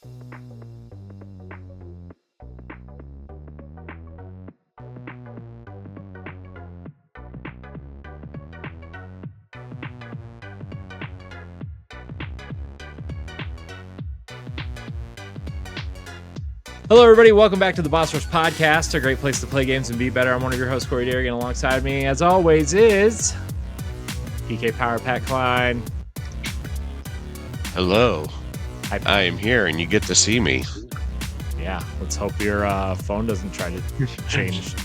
Hello, everybody. Welcome back to the Boss Rush Podcast, a great place to play games and be better. I'm one of your hosts, Corey Derrigan. Alongside me, as always, is PK Power Pack Klein. Hello. I am here, and you get to see me. Yeah, let's hope your phone doesn't try to change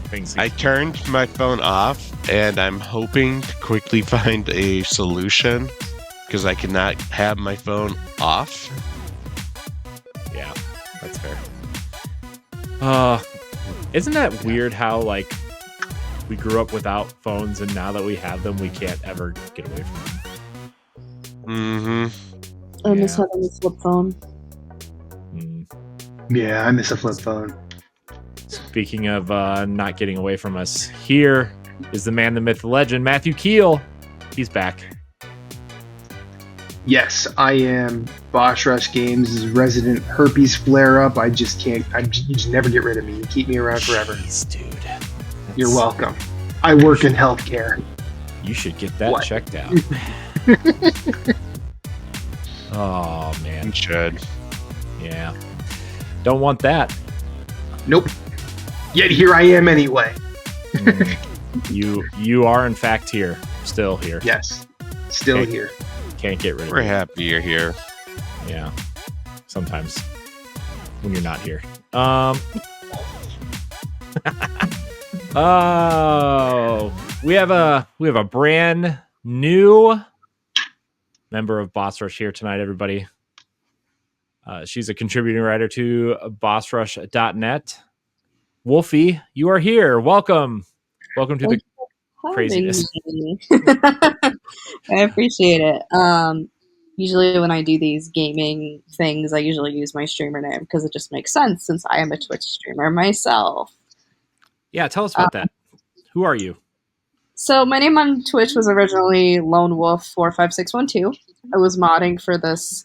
things. I turned my phone off, and I'm hoping to quickly find a solution because I cannot have my phone off. Yeah, that's fair. Isn't that weird how, like, we grew up without phones, and now that we have them, we can't ever get away from them? Mm-hmm. I miss having a flip phone. Yeah, I miss a flip phone. Speaking of not getting away from us, here is the man, the myth, the legend, Matthew Kiel. He's back. Yes, I am Boss Rush Games' resident herpes flare-up. I just can't. You just never get rid of me. You keep me around forever. Jeez, dude. You're welcome. I work in healthcare. You should get that checked out. Oh, man. You should. Yeah. Don't want that. Nope. Yet here I am anyway. You are, in fact, here. Still here. Yes. Still here. Can't get rid of We're it. happy you're here. Yeah. Sometimes when you're not here. Oh, we have a brand new member of Boss Rush here tonight, everybody. She's a contributing writer to bossrush.net. Wolfie, you are here. Welcome to the craziness. I appreciate it. Usually when I do these gaming things, I usually use my streamer name because it just makes sense since I am a Twitch streamer myself. Yeah, tell us about that. Who are you? So my name on Twitch was originally Lone Wolf 45612. I was modding for this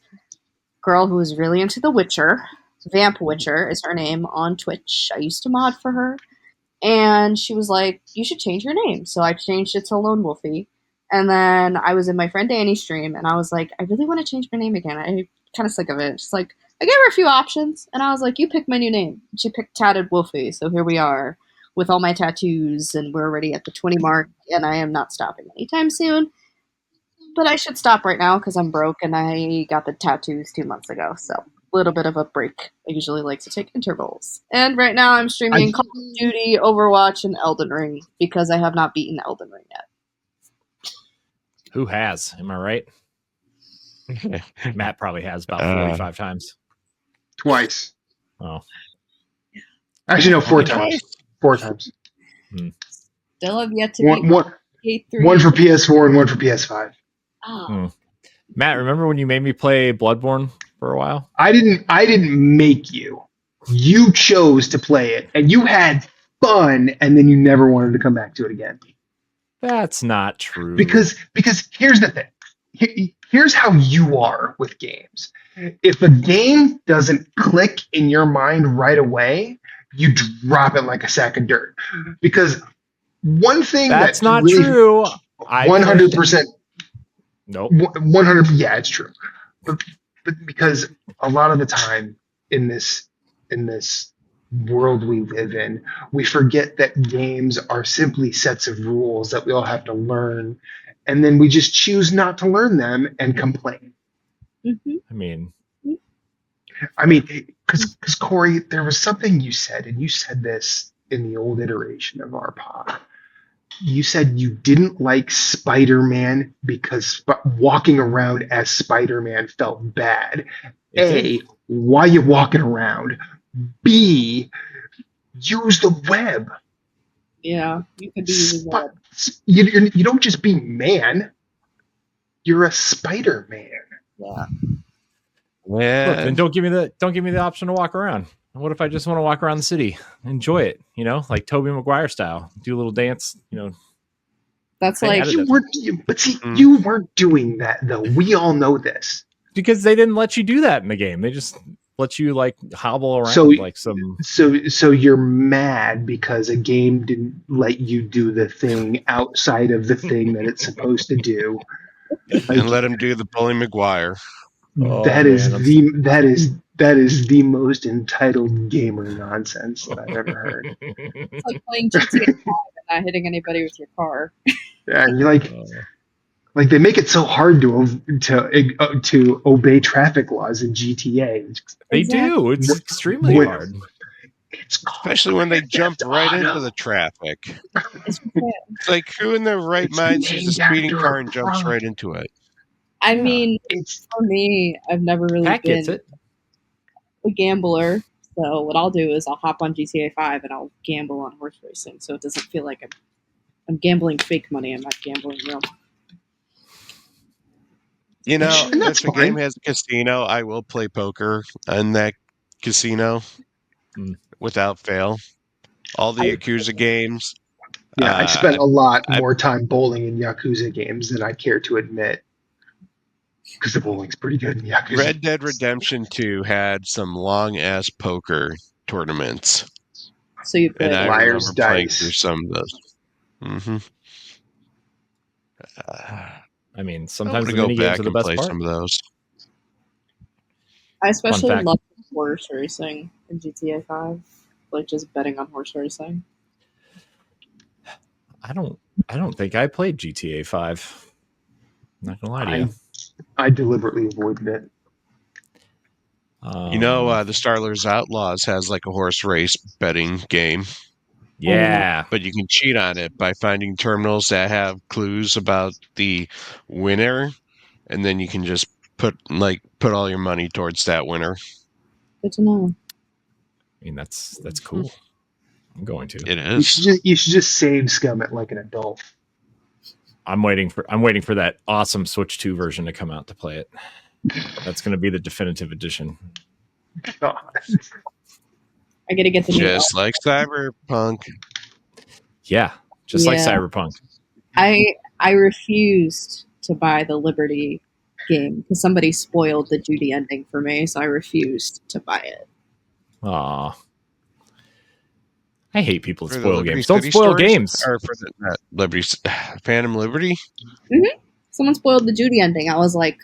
girl who was really into The Witcher. Vamp Witcher is her name on Twitch. I used to mod for her. And she was like, you should change your name. So I changed it to Lone Wolfie. And then I was in my friend Danny's stream, and I was like, I really want to change my name again. I'm kind of sick of it. She's like, I gave her a few options, and I was like, you pick my new name. She picked Tatted Wolfie, so here we are with all my tattoos, and we're already at the 20 mark, and I am not stopping anytime soon. But I should stop right now because I'm broke, and I got the tattoos 2 months ago, so a little bit of a break. I usually like to take intervals. And right now I'm streaming Call of Duty, Overwatch, and Elden Ring because I have not beaten Elden Ring yet. Who has? Am I right? Matt probably has about 45 times. Twice. Oh. Actually, no, 4 times. 4 times. Still have yet to beat one for PS4 and one for PS5. Oh. Matt, remember when you made me play Bloodborne for a while? I didn't make you. You chose to play it, and you had fun, and then you never wanted to come back to it again. That's not true. Because here's the thing. Here's how you are with games. If a game doesn't click in your mind right away, you drop it like a sack of dirt. Because one thing that's not really true. 100%. Nope. 100. Yeah, it's true. But because a lot of the time in this world we live in, we forget that games are simply sets of rules that we all have to learn, and then we just choose not to learn them and complain. Mm-hmm. I mean, because Corey, there was something you said, and you said this in the old iteration of our pod. You said you didn't like Spider-Man because walking around as Spider-Man felt bad. A, why you walking around? B, use the web. Yeah, you could be using the web. You don't just be man. You're a Spider-Man. Yeah. Yeah. Look, then don't give me the option to walk around. What if I just want to walk around the city, enjoy it, like Tobey Maguire style, do a little dance, That's like you weren't doing that though. We all know this. Because they didn't let you do that in the game. They just let you like hobble around So- like some. So you're mad because a game didn't let you do the thing outside of the thing that it's supposed to do. And let him do the Bully McGuire. Oh, That is man, that is the most entitled gamer nonsense that I've ever heard. It's like playing GTA 5 and not hitting anybody with your car. And you're Oh. like they make it so hard to obey traffic laws in GTA. They do. It's What- extremely what- hard. It's called Especially when they Grand jump Theft right Auto. into the traffic. It's okay. It's like, who in their right It's mind sees a named speeding after car a and jumps frog. right into it? I Yeah. mean, It's for me, I've never really Pat been gets it. a gambler. So what I'll do is I'll hop on GTA 5 and I'll gamble on horse racing, so it doesn't feel like I'm gambling fake money. I'm not gambling real. You know, And that's if a game fine. has a casino, I will play poker in that casino Mm. without fail. All the Yakuza games. Yeah, I spent a lot I- more time bowling in Yakuza games than I care to admit. Because the bowling's pretty good in Yakuza. Red Dead Redemption 2 had some long ass poker tournaments. So you play And I Liar's remember playing Dice. through some of those. Mm-hmm. I mean, I sometimes want to the go mini games back are the and best play part. some of those. I especially fact. love horse racing in GTA 5, like just betting on horse racing. I don't think I played GTA 5. Not gonna lie to you. I deliberately avoided it. You know, the Starlers Outlaws has like a horse race betting game, yeah. but you can cheat on it by finding terminals that have clues about the winner, and then you can just put all your money towards that winner. Good to know. I mean, that's cool. I'm going to. It is. You should just save scum it like an adult. I'm waiting for that awesome Switch 2 version to come out to play it. That's going to be the definitive edition. God. I gotta get the new. Just like Cyberpunk. Yeah, just like Yeah. Cyberpunk. I refused to buy the Liberty game because somebody spoiled the Judy ending for me, so I refused to buy it. Aw. I hate people that For the spoil Liberty games. Don't City spoil stories? games. Or for the not Liberty, Phantom Liberty? Someone spoiled the Judy ending. I was like,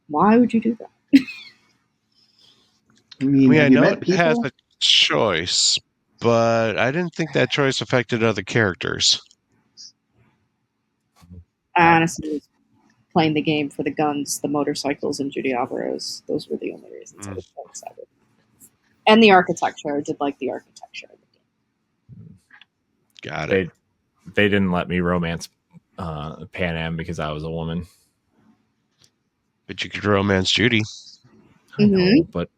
why would you do that? I mean, I have you know met it people? has a choice, but I didn't think that choice affected other characters. I honestly was playing the game for the guns, the motorcycles, and Judy Alvarez. Those were the only reasons I was so excited. And the architecture. I did like the architecture of the game. Got it. They didn't let me romance Pan Am because I was a woman. But you could romance Judy. I know, but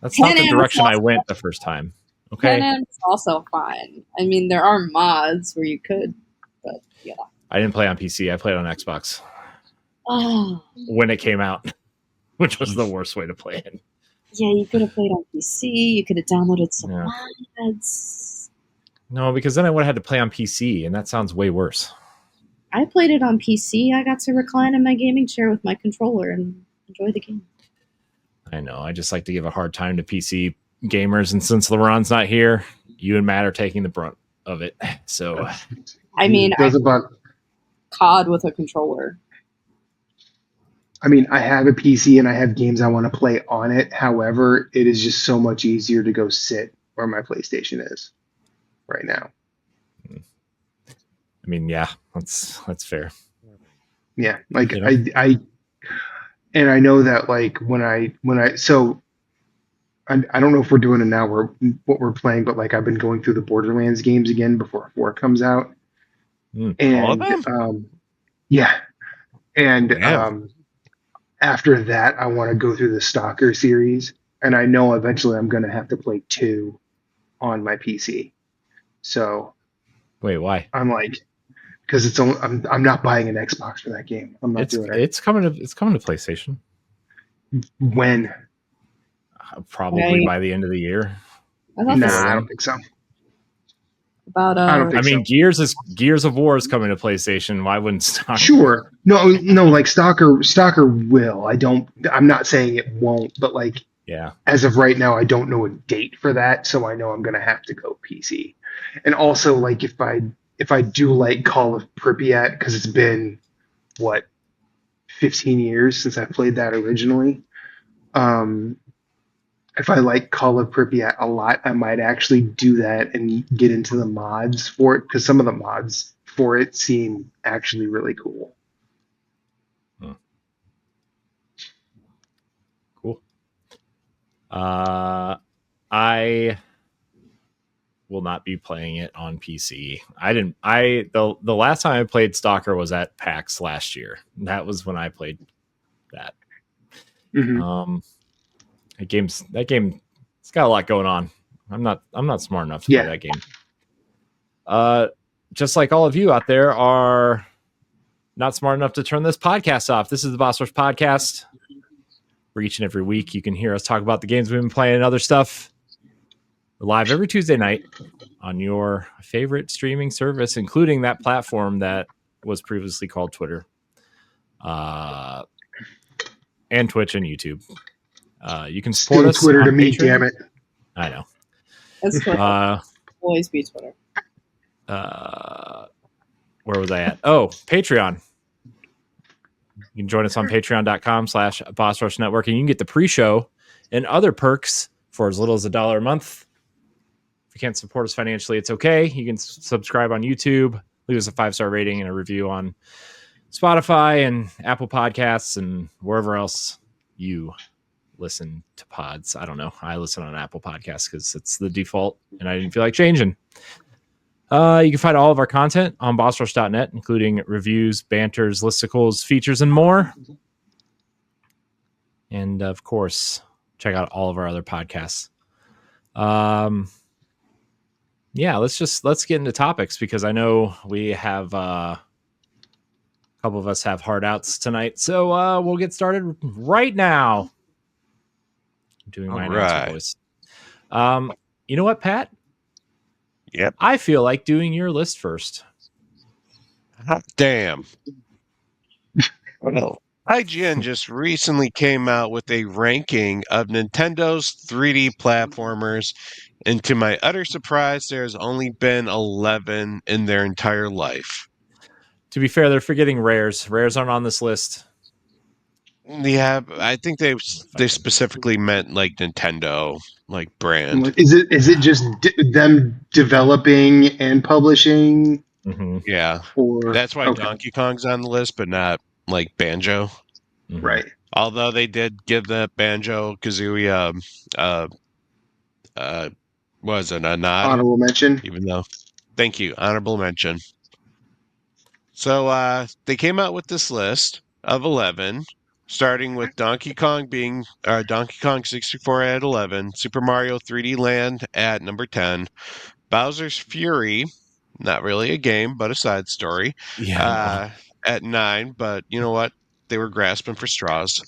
that's not Pan the Am direction is I went the first time. Okay, Pan Am's also fine. I mean, there are mods where you could, but yeah. I didn't play on PC. I played on Xbox Oh, when it came out, which was the worst way to play it. yeah, you could have played on PC. You could have downloaded some Yeah. mods. No, because then I would have had to play on PC, and that sounds way worse. I played it on PC. I got to recline in my gaming chair with my controller and enjoy the game. I know. I just like to give a hard time to PC gamers, and since LeBron's not here, you and Matt are taking the brunt of it. So, I mean, I Doesn't bother- COD with a controller. I mean, I have a PC and I have games I want to play on it. However, it is just so much easier to go sit where my PlayStation is right now. I mean, yeah, that's fair. Yeah, like You know? I know that like when I so I don't know if we're doing it now or what we're playing, but like I've been going through the Borderlands games again before 4 comes out. And All of them? yeah. And Yeah. after that I want to go through the Stalker series, and I know eventually I'm going to have to play 2 on my PC. So Wait, why? I'm like, because it's only, I'm not buying an Xbox for that game. I'm not doing it. It's coming to PlayStation When? probably Right. by the end of the year. I thought Nah, this- I don't think so. About I don't think I mean, Gears of War is coming to PlayStation. Why wouldn't Stalker? Sure. No, like Stalker will. I'm not saying it won't, but like Yeah. as of right now, I don't know a date for that, so I know I'm gonna have to go PC. And also, like if I do like Call of Pripyat, because it's been what 15 years since I played that originally. Um, if I like Call of Pripyat a lot, I might actually do that and get into the mods for it, because some of the mods for it seem actually really cool. Cool. I will not be playing it on PC. The last time I played Stalker was at PAX last year. That was when I played that. Mm-hmm. That game, it's got a lot going on. I'm not smart enough to play that game. Just like all of you out there are not smart enough to turn this podcast off. This is the Boss Rush Podcast. Where each and every week you can hear us talk about the games we've been playing and other stuff. We're live every Tuesday night on your favorite streaming service, including that platform that was previously called Twitter, and Twitch and YouTube. You can support Still us Twitter on to me, Patreon. damn it. I know. It's Twitter. Always be Twitter. Where was I at? Oh, Patreon. You can join us on patreon.com/Boss Rush Network, and you can get the pre-show and other perks for as little as $1 a month. If you can't support us financially, it's okay. You can subscribe on YouTube, leave us a 5-star rating and a review on Spotify and Apple Podcasts and wherever else you listen to pods. I don't know. I listen on Apple Podcasts because it's the default, and I didn't feel like changing. You can find all of our content on bossrush.net, including reviews, banters, listicles, features, and more. And of course, check out all of our other podcasts. Yeah, let's get into topics, because I know we have a couple of us have hard outs tonight. So we'll get started right now. I'm doing my announcer voice. You know what, Pat? Yep. I feel like doing your list first. Hot damn. Well, IGN just recently came out with a ranking of Nintendo's 3D platformers, and to my utter surprise, there's only been 11 in their entire life. To be fair, they're forgetting Rares. Rares aren't on this list. Yeah, I think they specifically meant like Nintendo, like brand. Is it just them developing and publishing? Mm-hmm. Yeah, or that's why Donkey Kong's on the list, but not like Banjo. Mm-hmm. Right. Although they did give the Banjo Kazooie was it a nod? Honorable mention. Even though, thank you, honorable mention. So they came out with this list of 11, starting with Donkey Kong 64 at 11, Super Mario 3D Land at number 10, Bowser's Fury, not really a game, but a side story, at 9, but you know what? They were grasping for straws.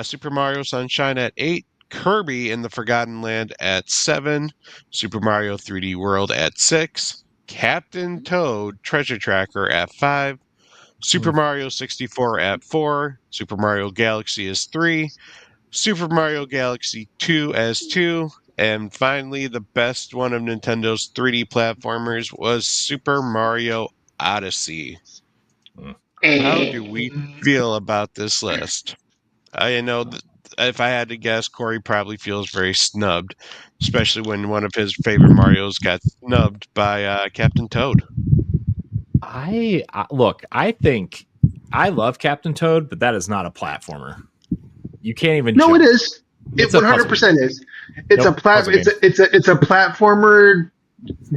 Super Mario Sunshine at 8, Kirby in the Forgotten Land at 7, Super Mario 3D World at 6, Captain Toad Treasure Tracker at 5, Super Mario 64 at 4, Super Mario Galaxy is 3, Super Mario Galaxy 2 as 2, and finally the best one of Nintendo's 3D platformers was Super Mario Odyssey. How do we feel about this list? I know that if I had to guess, Corey probably feels very snubbed, especially when one of his favorite Marios got snubbed by Captain Toad. Look, I think I love Captain Toad, but that is not a platformer. You can't even. No, jump. it is. It's It 100% is. It's Nope, it's a platformer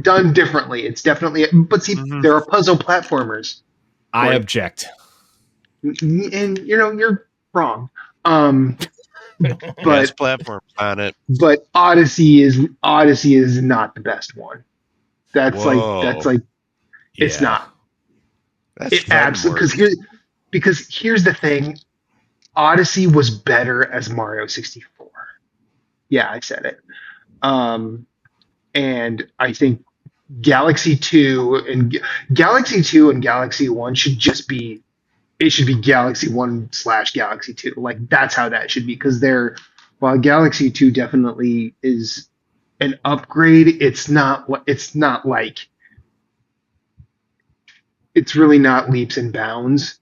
done differently. It's definitely. But see, there are puzzle platformers. I object. And you're wrong. Best platform on it. But Odyssey is not the best one. That's like it's not. That's it absolutely because here's the thing. Odyssey was better as Mario 64. Yeah, I said it. And I think Galaxy 2 and Galaxy 2 and Galaxy 1 should just be it should be Galaxy 1 / Galaxy 2. Like that's how that should be because while Galaxy 2 definitely is an upgrade, it's not like it's really not leaps and bounds.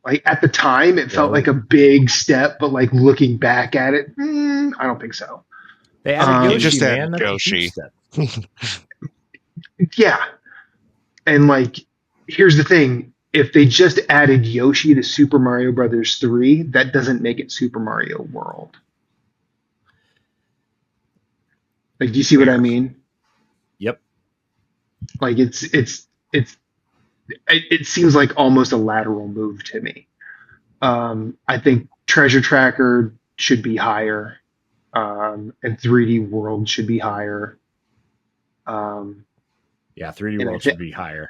Like at the time it felt like a big step, but like looking back at it, I don't think so. They added Yoshi, just man. added That's a Yoshi. huge step. Yeah. And like here's the thing, if they just added Yoshi to Super Mario Brothers 3, that doesn't make it Super Mario World. Like do you see what I mean? Yep. Like it seems like almost a lateral move to me. I think Treasure Tracker should be higher, and 3D World should be higher. Yeah, 3D World should be higher.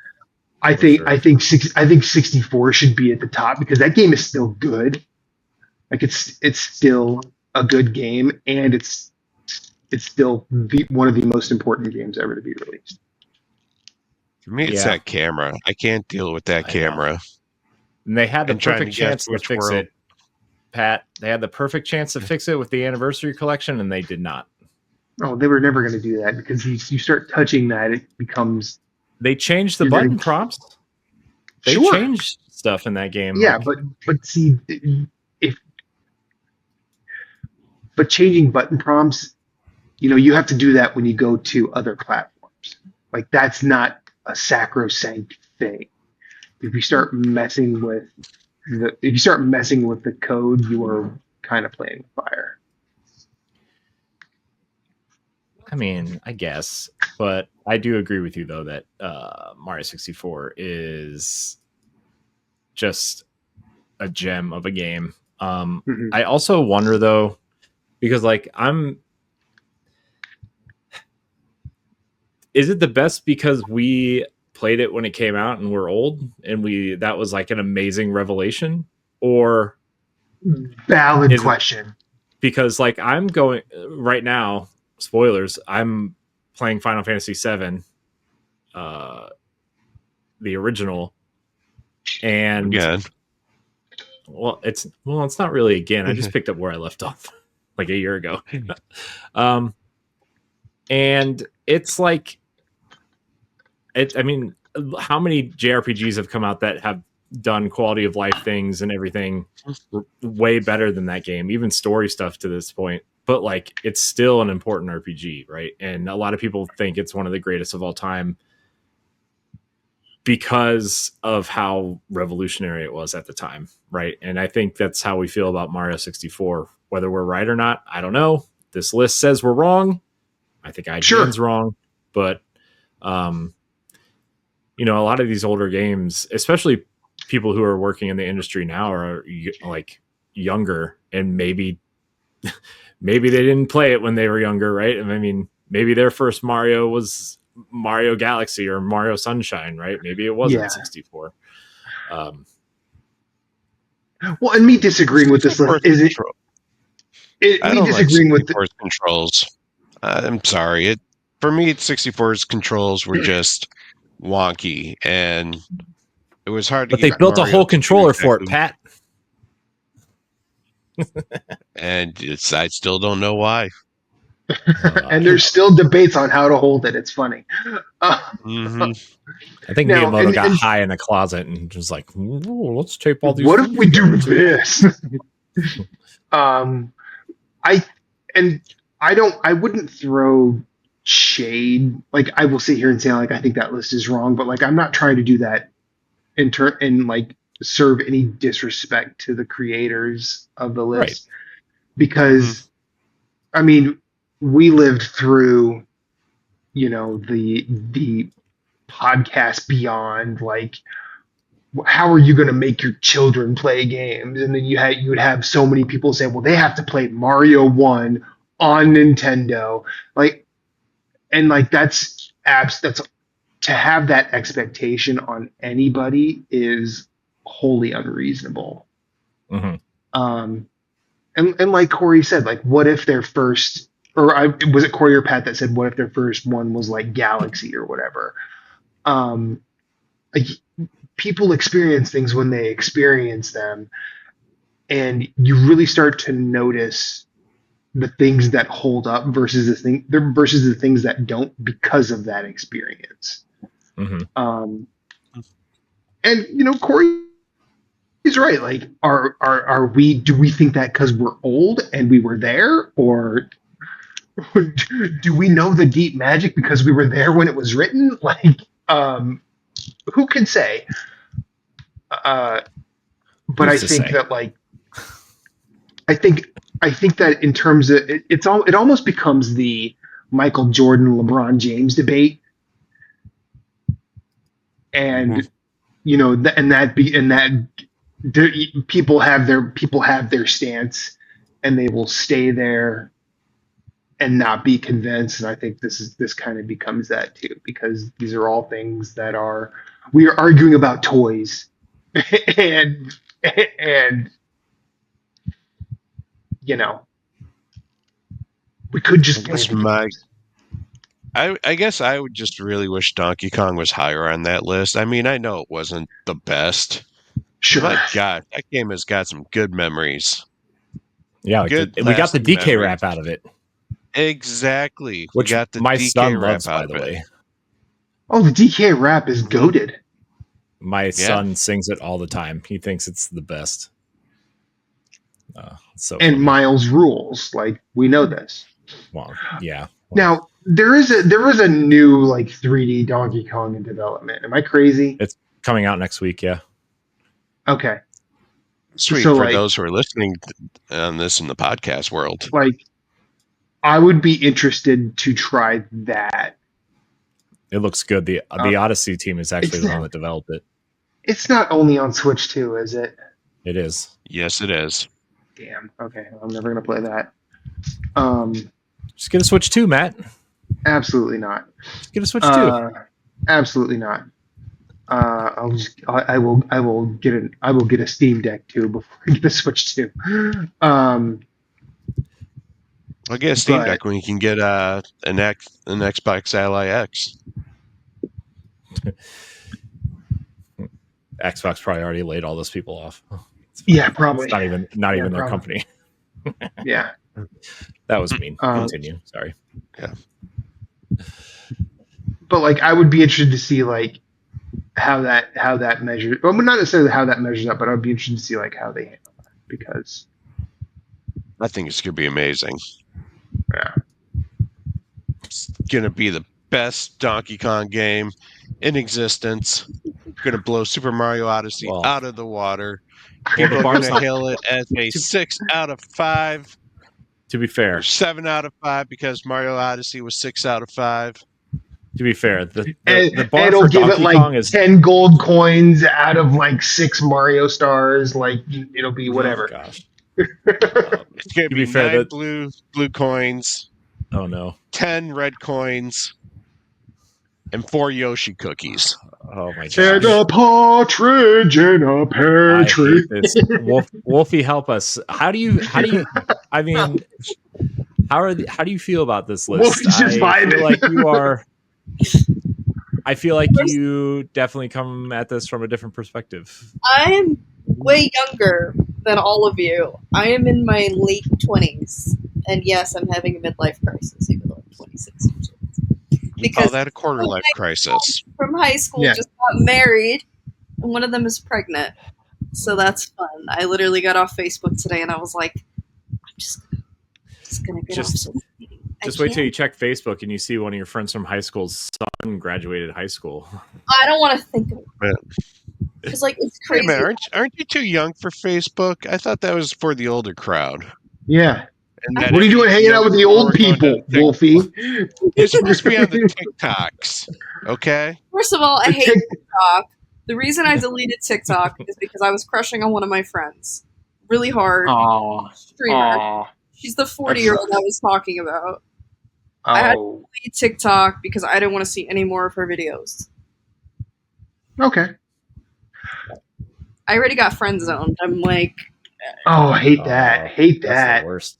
I think 64 should be at the top because that game is still good. Like it's still a good game, and it's still one of the most important games ever to be released. For me, it's that camera. I can't deal with that camera. And they had the And trying perfect to guess chance to which fix world. it, Pat. They had the perfect chance to fix it with the anniversary collection, and they did not. Oh, they were never going to do that because you start touching that, it becomes. They changed the button prompts. They changed stuff in that game. Yeah, like, but see, but changing button prompts, you have to do that when you go to other platforms. Like that's not a sacrosanct thing. If you start messing with the code, you are kind of playing with fire. I mean, I guess, but I do agree with you though that Mario 64 is just a gem of a game. I also wonder though, because like is it the best because we played it when it came out and we're old and that was like an amazing revelation, or valid question? Because like I'm going right now, spoilers, I'm playing Final Fantasy VII, the original, and again. it's not really again. I just picked up where I left off like a year ago. And it's like I mean, how many JRPGs have come out that have done quality of life things and everything way better than that game, even story stuff to this point, but like it's still an important RPG, right? And a lot of people think it's one of the greatest of all time because of how revolutionary it was at the time, right? And I think that's how we feel about Mario 64. Whether we're right or not, I don't know. This list says we're wrong. I think IGN's wrong, but a lot of these older games, especially people who are working in the industry now, are like younger, and maybe they didn't play it when they were younger, right? I mean, maybe their first Mario was Mario Galaxy or Mario Sunshine, right? Maybe it wasn't 64. Well, and me disagreeing with this list is me disagreeing with the controls. I'm sorry. For me, 64's controls were just wonky, and it was hard to get. But they built a whole controller for it, Pat. And I still don't know why. And there's still debates on how to hold it. It's funny. I think Miyamoto got high in a closet and was like, let's tape all these. What if we do this? I wouldn't throw shade. Like I will sit here and say like I think that list is wrong, but like I'm not trying to do that and like serve any disrespect to the creators of the list, because I mean we lived through the podcast beyond, like how are you going to make your children play games? And then you would have so many people say, well, they have to play Mario 1 on Nintendo, that's to have that expectation on anybody is wholly unreasonable. And like Corey said, like what if their first was it Corey or Pat that said, what if their first one was like Galaxy or whatever? Like, people experience things when they experience them, and you really start to notice the things that hold up versus the things that don't because of that experience. Mm-hmm. And Corey is right. Like, do we think that because we're old and we were there, or do we know the deep magic because we were there when it was written? Like, who can say? But Who's I to think say? that, like, I think that in terms of it almost becomes the Michael Jordan, LeBron James debate, and people have their stance, and they will stay there and not be convinced. And I think this kind of becomes that too, because these are all things that we are arguing about toys, and we could just play the games. I guess I would just really wish Donkey Kong was higher on that list. I mean, I know it wasn't the best. Sure. My God, that game has got some good memories. Yeah, we got the lasting DK memories. rap out of it, Exactly. which we got the my DK son rap loves, out by of the it. way. Oh, the DK rap is goated. My son sings it all the time. He thinks it's the best. So and funny. Miles rules. Like, we know this. Well, yeah. Now there is a new like 3D Donkey Kong in development. Am I crazy? It's coming out next week. Yeah. Okay. Sweet So, for like, those who are listening on this in the podcast world. Like, I would be interested to try that. It looks good. The Odyssey team is actually the one that developed it. It's not only on Switch too, is it? It is. Yes, it is. Damn. Okay, I'm never gonna play that. Just get a Switch 2, Matt. Absolutely not. Just get a Switch 2. Absolutely not. I will get a Steam Deck too before I get a Switch 2. I'll get a Steam Deck when you can get an Xbox Ally X. Xbox probably already laid all those people off. Yeah, probably. It's not even their company. Yeah. That was mean. Continue. Sorry. Yeah. But like, I would be interested to see like how that measures. Well, not necessarily how that measures up, but I'd be interested to see like how they handle that, because I think it's gonna be amazing. Yeah. It's gonna be the best Donkey Kong game in existence. Gonna blow Super Mario Odyssey out of the water. People are gonna hail it as a 6 out of 5. To be fair, or 7 out of 5 because Mario Odyssey was 6 out of 5. To be fair, the bar it'll for give Donkey it like Kong is 10 gold coins out of like 6 Mario stars. Like, it'll be whatever. Oh, gosh. It's gonna be fair, 9 blue coins. Oh no. 10 red coins. And 4 Yoshi cookies. Oh my gosh. And a partridge in a pear tree. Wolfie, help us. How do you I mean, how do you feel about this list? Wolfie's just vibing. I feel like you definitely come at this from a different perspective. I'm way younger than all of you. I am in my late 20s. And yes, I'm having a midlife crisis, even though I'm 26 years old. You call that a quarter life crisis. From high school, just got married, and one of them is pregnant. So that's fun. I literally got off Facebook today, and I was like, I'm just gonna get off social media. Just wait till you check Facebook and you see one of your friends from high school's son graduated high school. I don't want to think of it. Because, like, it's crazy. Hey man, aren't you too young for Facebook? I thought that was for the older crowd. Yeah. What are you doing hanging out with the old people, Wolfie? You're supposed to be on the TikToks, okay? First of all, I hate TikTok. The reason I deleted TikTok is because I was crushing on one of my friends. Really hard. Streamer. She's the 40-year-old I was talking about. I had to delete TikTok because I didn't want to see any more of her videos. Okay. I already got friend zoned. I'm like... Oh, I hate that. Hate that's that. The worst.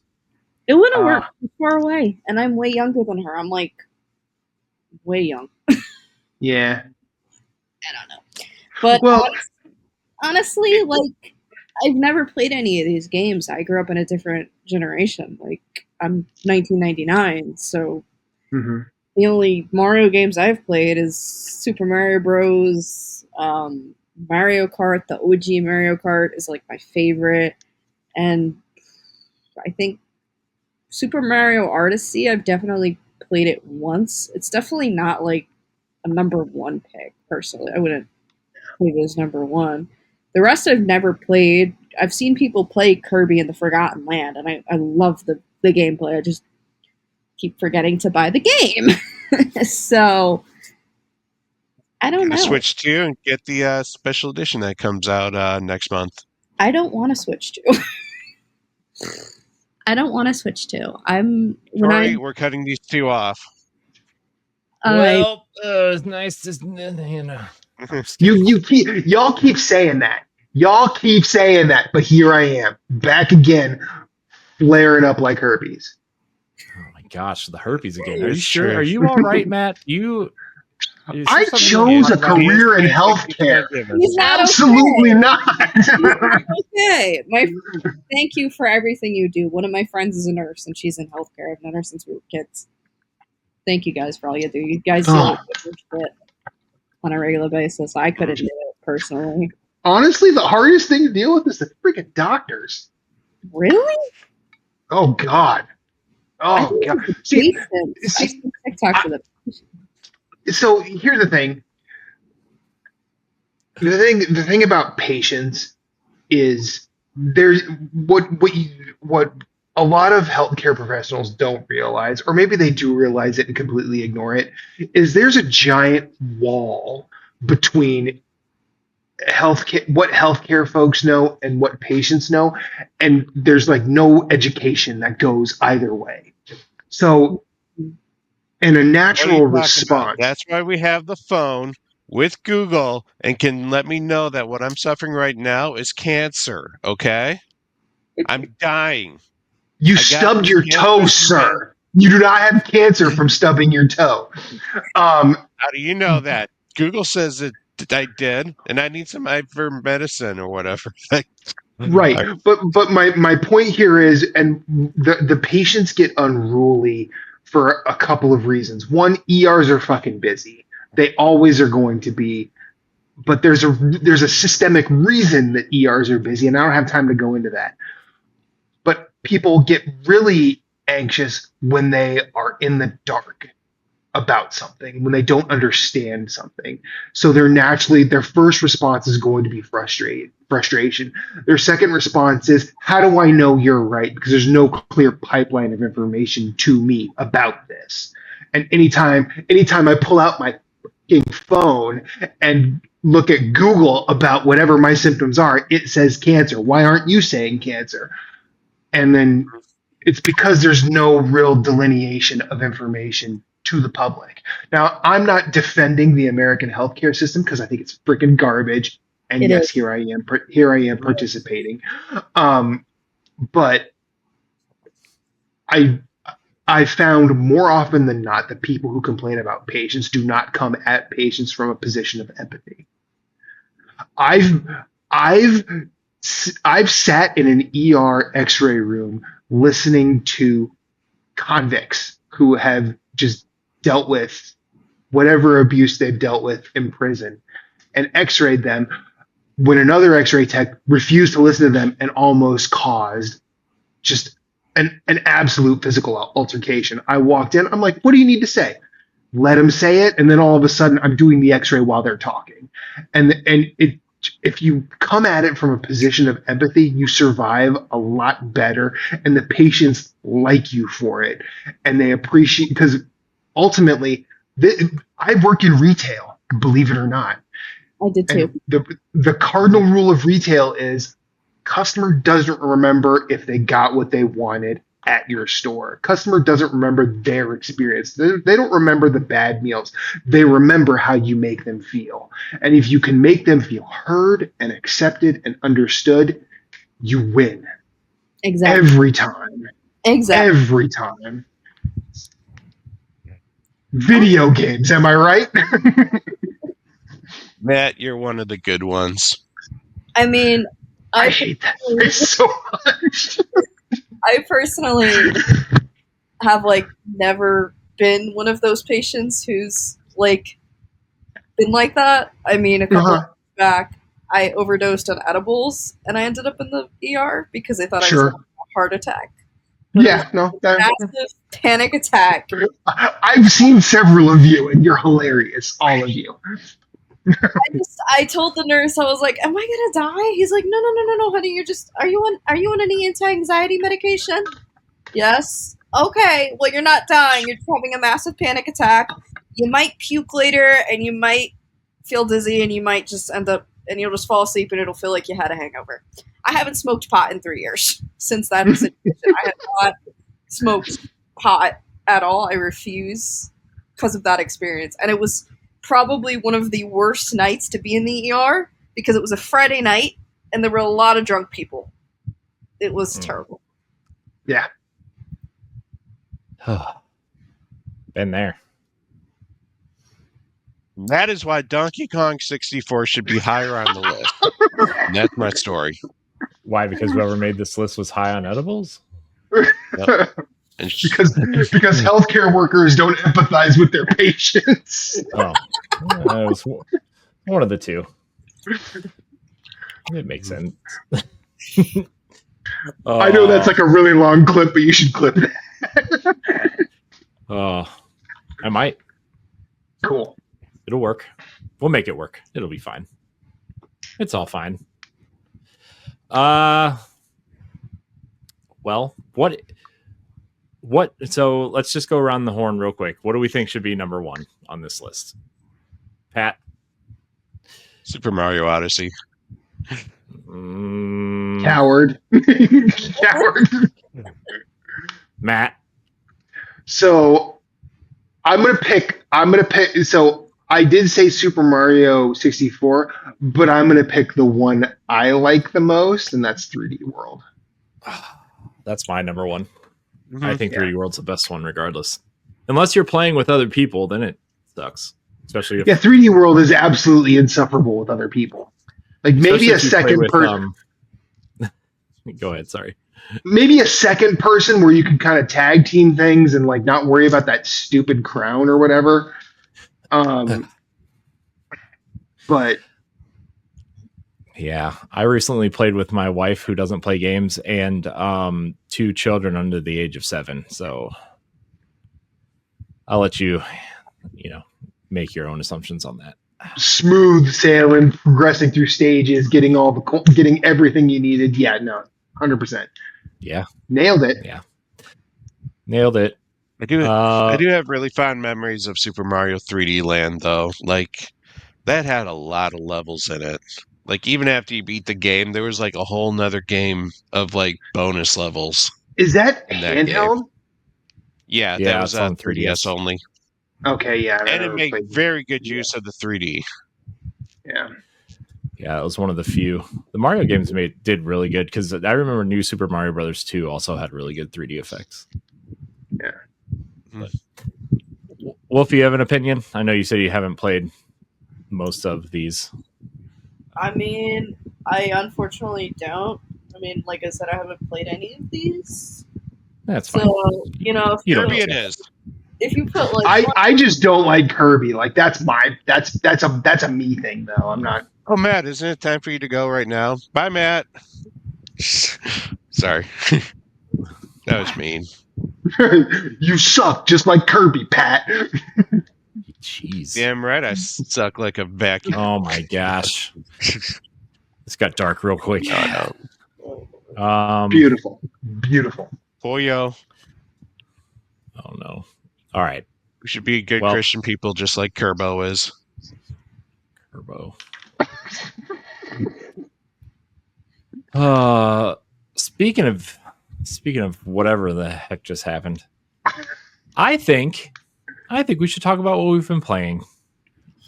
It wouldn't work. She's far away, and I'm way younger than her. I'm like way young. Yeah. I don't know. But Well, honestly, like I've never played any of these games. I grew up in a different generation. Like I'm 1999, so mhm. the only Mario games I've played is Super Mario Bros. Mario Kart. The OG Mario Kart is like my favorite, and I think Super Mario Odyssey. I've definitely played it once. It's definitely not like a number one pick personally. I wouldn't put it as number one. The rest I've never played. I've seen people play Kirby in the Forgotten Land, and I love the gameplay. I just keep forgetting to buy the game. So I don't know. Switch 2 and get the special edition that comes out next month. I don't want to switch to. I don't want to switch to. Sorry, we're cutting these two off. Well, it's nice to y'all keep saying that. Y'all keep saying that, but here I am, back again, flaring up like herpes. Oh my gosh, the herpes again. Are you It's sure? true. Are you all right, Matt? I chose a career in healthcare. He's not Absolutely okay. not. Okay. Thank you for everything you do. One of my friends is a nurse, and she's in healthcare. I've known her since we were kids. Thank you guys for all you do. You guys deal with this shit on a regular basis. I couldn't do it personally. Honestly, the hardest thing to deal with is the freaking doctors. Really? Oh God. Oh God. See, TikTok for them. so here's the thing. The thing about patients is there's what a lot of healthcare professionals don't realize, or maybe they do realize it and completely ignore it, is there's a giant wall between what healthcare folks know and what patients know, and there's like no education that goes either way. So in a natural response, that's why we have the phone with Google and can let me know that what I'm suffering right now is cancer. Okay, I'm dying. You stubbed your toe, sir. You do not have cancer from stubbing your toe. How do you know that? Google says that I did, and I need some ivermectin or whatever. Right, but my point here is, and the patients get unruly for a couple of reasons. One, ERs are fucking busy. They always are going to be, but there's a systemic reason that ERs are busy, and I don't have time to go into that. But people get really anxious when they are in the dark about something, when they don't understand something. So their first response is going to be frustration. Their second response is, how do I know you're right? Because there's no clear pipeline of information to me about this. And anytime I pull out my phone and look at Google about whatever my symptoms are, it says cancer. Why aren't you saying cancer? And then it's because there's no real delineation of information to the public. Now, I'm not defending the American healthcare system because I think it's freaking garbage. And yes, here I am participating. But I found more often than not that people who complain about patients do not come at patients from a position of empathy. I've sat in an ER X-ray room listening to convicts who have just dealt with whatever abuse they've dealt with in prison and X-rayed them when another X-ray tech refused to listen to them and almost caused just an absolute physical altercation. I walked in, I'm like, what do you need to say? Let them say it, and then all of a sudden I'm doing the X-ray while they're talking. And if you come at it from a position of empathy, you survive a lot better, and the patients like you for it, and they appreciate, because ultimately, I work in retail, believe it or not. I did too. And the cardinal rule of retail is customer doesn't remember if they got what they wanted at your store. Customer doesn't remember their experience. They don't remember the bad meals. They remember how you make them feel. And if you can make them feel heard and accepted and understood, you win. Exactly. Every time. Exactly. Every time. Video games, am I right? Matt, you're one of the good ones. I mean, I hate that phrase so much. I personally have like never been one of those patients who's like been like that. I mean, a couple of Uh-huh. years back, I overdosed on edibles and I ended up in the ER because I thought I was Sure. having a heart attack. But it was Yeah, no. a massive panic attack. I've seen several of you, and you're hilarious, all of you. I told the nurse, I was like, "Am I gonna die?" He's like, "No, no, no, no, no, honey. Are you on any anti-anxiety medication?" Yes. Okay. Well, you're not dying. You're just having a massive panic attack. You might puke later, and you might feel dizzy, and you might just end up, and you'll just fall asleep, and it'll feel like you had a hangover. I haven't smoked pot in 3 years since that situation. I have not smoked pot at all. I refuse because of that experience, and it was probably one of the worst nights to be in the ER because it was a Friday night, and there were a lot of drunk people. It was terrible. Yeah. Been there. That is why Donkey Kong 64 should be higher on the list. And that's my story. Why? Because whoever made this list was high on edibles? And because healthcare workers don't empathize with their patients. Oh, it was one of the two. It makes sense. I know that's like a really long clip, but you should clip it. I might. Cool. It'll work. We'll make it work. It'll be fine. It's all fine. Well, what? So let's just go around the horn real quick. What do we think should be number one on this list? Pat? Super Mario Odyssey. Coward. Coward. Matt? So I'm gonna pick. So I did say Super Mario 64, but I'm gonna pick the one I like the most, and that's 3D World. That's my number one. Mhm. I think 3D World's the best one, regardless. Unless you're playing with other people, then it sucks. Especially if 3D World is absolutely insufferable with other people. Like maybe especially a if you play second with, person. Go ahead. Sorry. Maybe a second person where you can kind of tag team things and like not worry about that stupid crown or whatever. But yeah, I recently played with my wife who doesn't play games and 2 children under the age of 7. So I'll let you make your own assumptions on that. smooth sailing, progressing through stages, getting everything you needed. Yeah, no, 100%. Yeah, Nailed it. Yeah, nailed it. I do have really fond memories of Super Mario 3D Land, though. Like, that had a lot of levels in it. Like, even after you beat the game, there was like a whole nother game of like bonus levels. Is that In that handheld? Yeah, Yeah, that was it's on 3DS only. Okay, yeah. I And it never made played- very good use of the 3D. Yeah. Yeah, it was one of the few. The Mario games did really good because I remember New Super Mario Brothers 2 also had really good 3D effects. Yeah. But, Wolf, you have an opinion? I know you said you haven't played most of these. I mean, I unfortunately don't. I mean, like I said, I haven't played any of these. That's fine. So, if You don't Kirby know. it is. if you put like I just don't like Kirby. Like that's a me thing though. I'm not. Oh, Matt, isn't it time for you to go right now? Bye, Matt. Sorry. That was mean. You suck just like Kirby, Pat. Jeez. Damn right, I suck like a vacuum. Oh my gosh. This got dark real quick. Beautiful. Beautiful. Pollo. Oh no. All right. We should be good Well- Christian people just like Kerbo is. Turbo. Speaking of whatever the heck just happened, I think we should talk about what we've been playing.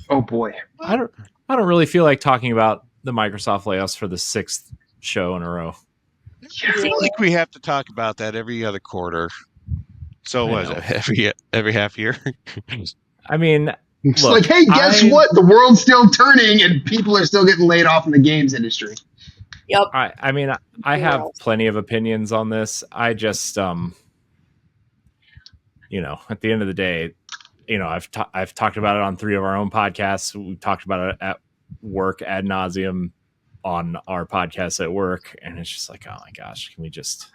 Oh boy. I don't really feel like talking about the Microsoft layoffs for the 6th show in a row. I feel like we have to talk about that every other quarter. So I what is know. it? Every half year? I mean, It's look, like, hey, guess what? The world's still turning, and people are still getting laid off in the games industry. Yep. I mean, I have plenty of opinions on this. I just, you know, at the end of the day, you know, I've talked about it on 3 of our own podcasts. We've talked about it at work ad nauseum on our podcast at work, and it's just like, oh my gosh, can we just?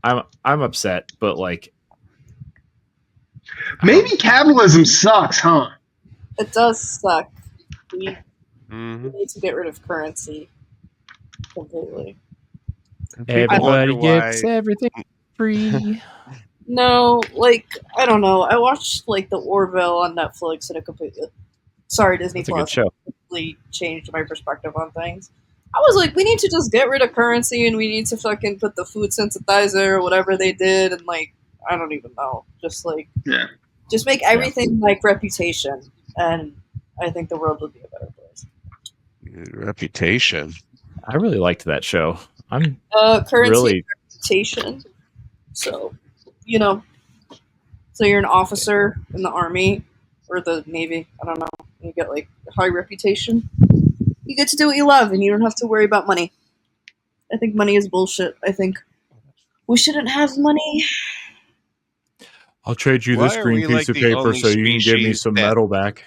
I'm upset, but like, Maybe capitalism sucks, huh? It does suck. We Mm-hmm. need to get rid of currency completely. Everybody gets everything free. No, like, I don't know. I watched like the Orville on Netflix, and it completely. Sorry, Disney That's a good Plus. show. Completely changed my perspective on things. I was like, we need to just get rid of currency, and we need to fucking put the food sensitizer or whatever they did, and like, I don't even know. Just like, Yeah. just make everything like Reputation, and I think the world would be a better place. Reputation. I really liked that show. I'm Currency really and Reputation. So, you know, so you're an officer in the Army or the Navy. I don't know. You get like a high reputation. You get to do what you love, and you don't have to worry about money. I think money is bullshit. I think we shouldn't have money. I'll trade you Why this are green we piece like of the paper only so you can give me species some that- metal back.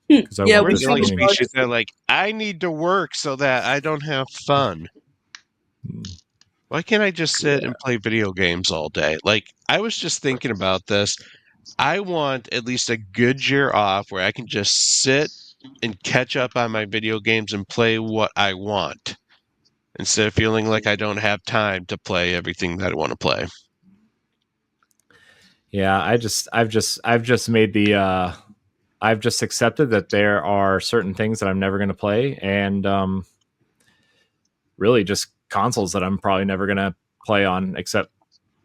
Yeah, want We're this the only green. species that like, I need to work so that I don't have fun. Why can't I just sit and play video games all day? Like, I was just thinking about this. I want at least a good year off where I can just sit and catch up on my video games and play what I want instead of feeling like I don't have time to play everything that I want to play. Yeah, I've just made the I've just accepted that there are certain things that I'm never going to play, and really just consoles that I'm probably never going to play on, except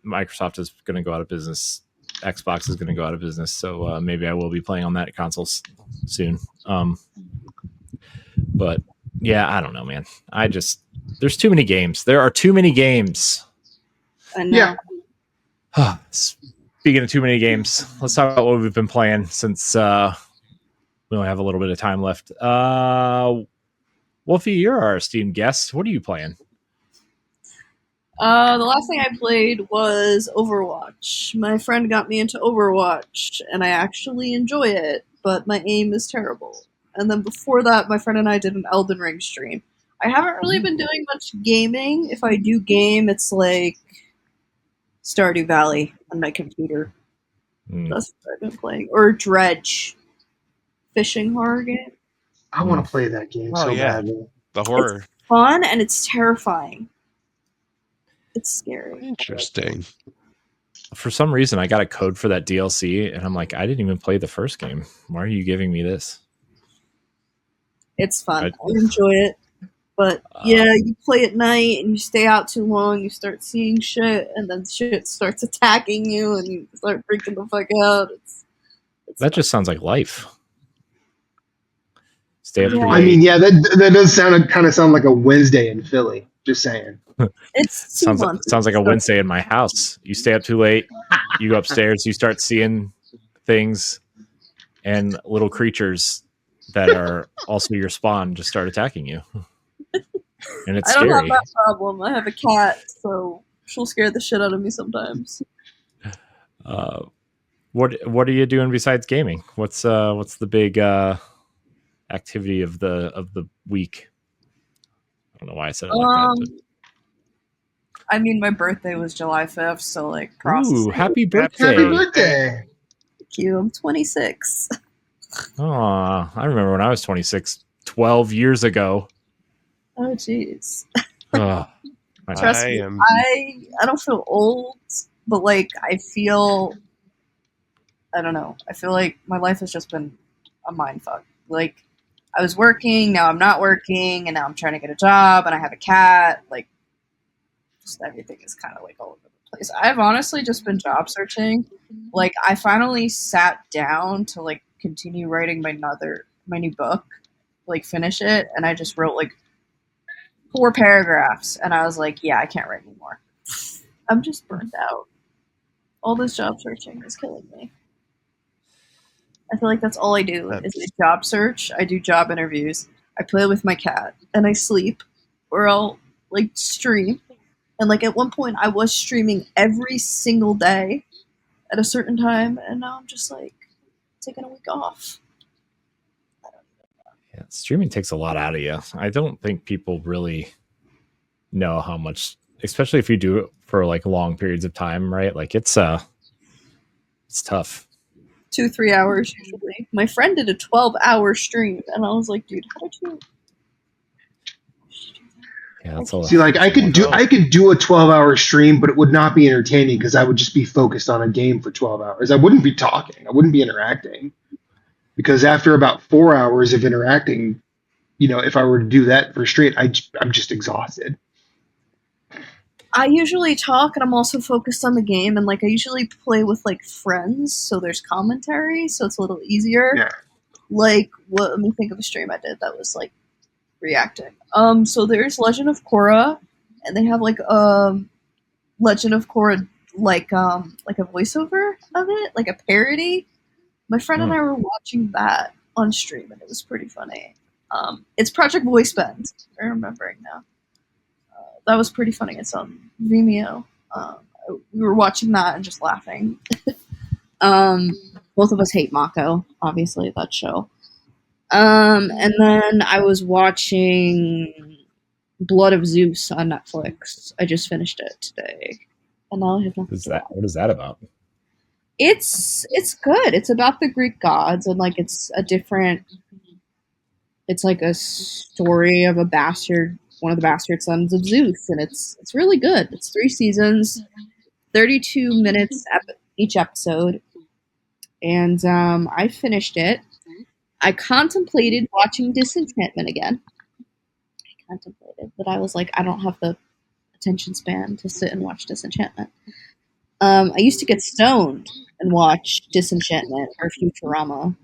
Microsoft is going to go out of business. Xbox is going to go out of business, so maybe I will be playing on that consoles soon. But yeah, I don't know, man. There's too many games. There are too many games. I know. Yeah. Speaking of too many games, let's talk about what we've been playing since we only have a little bit of time left. Wolfie, you're our esteemed guest. What are you playing? The last thing I played was Overwatch. My friend got me into Overwatch, and I actually enjoy it, but my aim is terrible. And then before that, my friend and I did an Elden Ring stream. I haven't really been doing much gaming. If I do game, it's like Stardew Valley on my computer. That's what I've been playing. Or Dredge. Fishing horror game. I want to play that game so badly. The horror. It's fun, and it's terrifying. It's scary. Interesting. For some reason, I got a code for that DLC, and I'm like, I didn't even play the first game. Why are you giving me this? It's fun. I enjoy it. But yeah, you play at night and you stay out too long, you start seeing shit, and then shit starts attacking you, and you start freaking the fuck out. That just sounds like life. Stay up too late. I mean, yeah, that does kind of sound like a Wednesday in Philly. Just saying. It's sounds like a Wednesday in my house. You stay up too late, you go upstairs, you start seeing things, and little creatures that are also your spawn just start attacking you. And it's scary. I don't have that problem. I have a cat, so she'll scare the shit out of me sometimes. What are you doing besides gaming? What's the big activity of the week? I don't know why I said it like that. But. I mean, my birthday was July 5th, so like, ooh, happy birthday! Happy birthday! Thank you. I'm 26. Aw, I remember when I was 26, 12 years ago. Oh, jeez. Trust me, I don't feel old, but like I don't know. I feel like my life has just been a mindfuck. Like I was working, now I'm not working, and now I'm trying to get a job, and I have a cat. Like just everything is kind of like all over the place. I've honestly just been job searching. Like I finally sat down to like continue writing my new book, like finish it, and I just wrote like 4 paragraphs, and I was like, yeah, I can't write anymore. I'm just burnt out. All this job searching is killing me. I feel like that's all I do is a job search. I do job interviews. I play with my cat, and I sleep, or I'll like stream. And like at one point, I was streaming every single day at a certain time, and now I'm just like taking a week off. Yeah, streaming takes a lot out of you. I don't think people really know how much, especially if you do it for like long periods of time, right? Like it's tough. 2-3 hours usually. My friend did a 12-hour stream, and I was like, dude, how did you? Yeah, that's a lot. See, like I could do a 12-hour stream, but it would not be entertaining because I would just be focused on a game for 12 hours. I wouldn't be talking. I wouldn't be interacting. Because after about 4 hours of interacting, if I were to do that for straight, I'm just exhausted. I usually talk, and I'm also focused on the game, and like I usually play with like friends, so there's commentary, so it's a little easier. Yeah. Like, let me think of a stream I did that was like reacting. So there's Legend of Korra, and they have like Legend of Korra like a voiceover of it, like a parody. My friend and I were watching that on stream, and it was pretty funny. It's Project Voice Bend. I'm remembering now. That was pretty funny. It's on Vimeo. We were watching that and just laughing. Both of us hate Mako, obviously, that show. And then I was watching Blood of Zeus on Netflix. I just finished it today. And now I have nothing. What is that about? It's good. It's about the Greek gods, and like it's like a story of a bastard, one of the bastard sons of Zeus, and it's really good. It's 3 seasons, 32 minutes each episode, and I finished it. I contemplated watching Disenchantment again. But I was like, I don't have the attention span to sit and watch Disenchantment. I used to get stoned and watch Disenchantment or Futurama.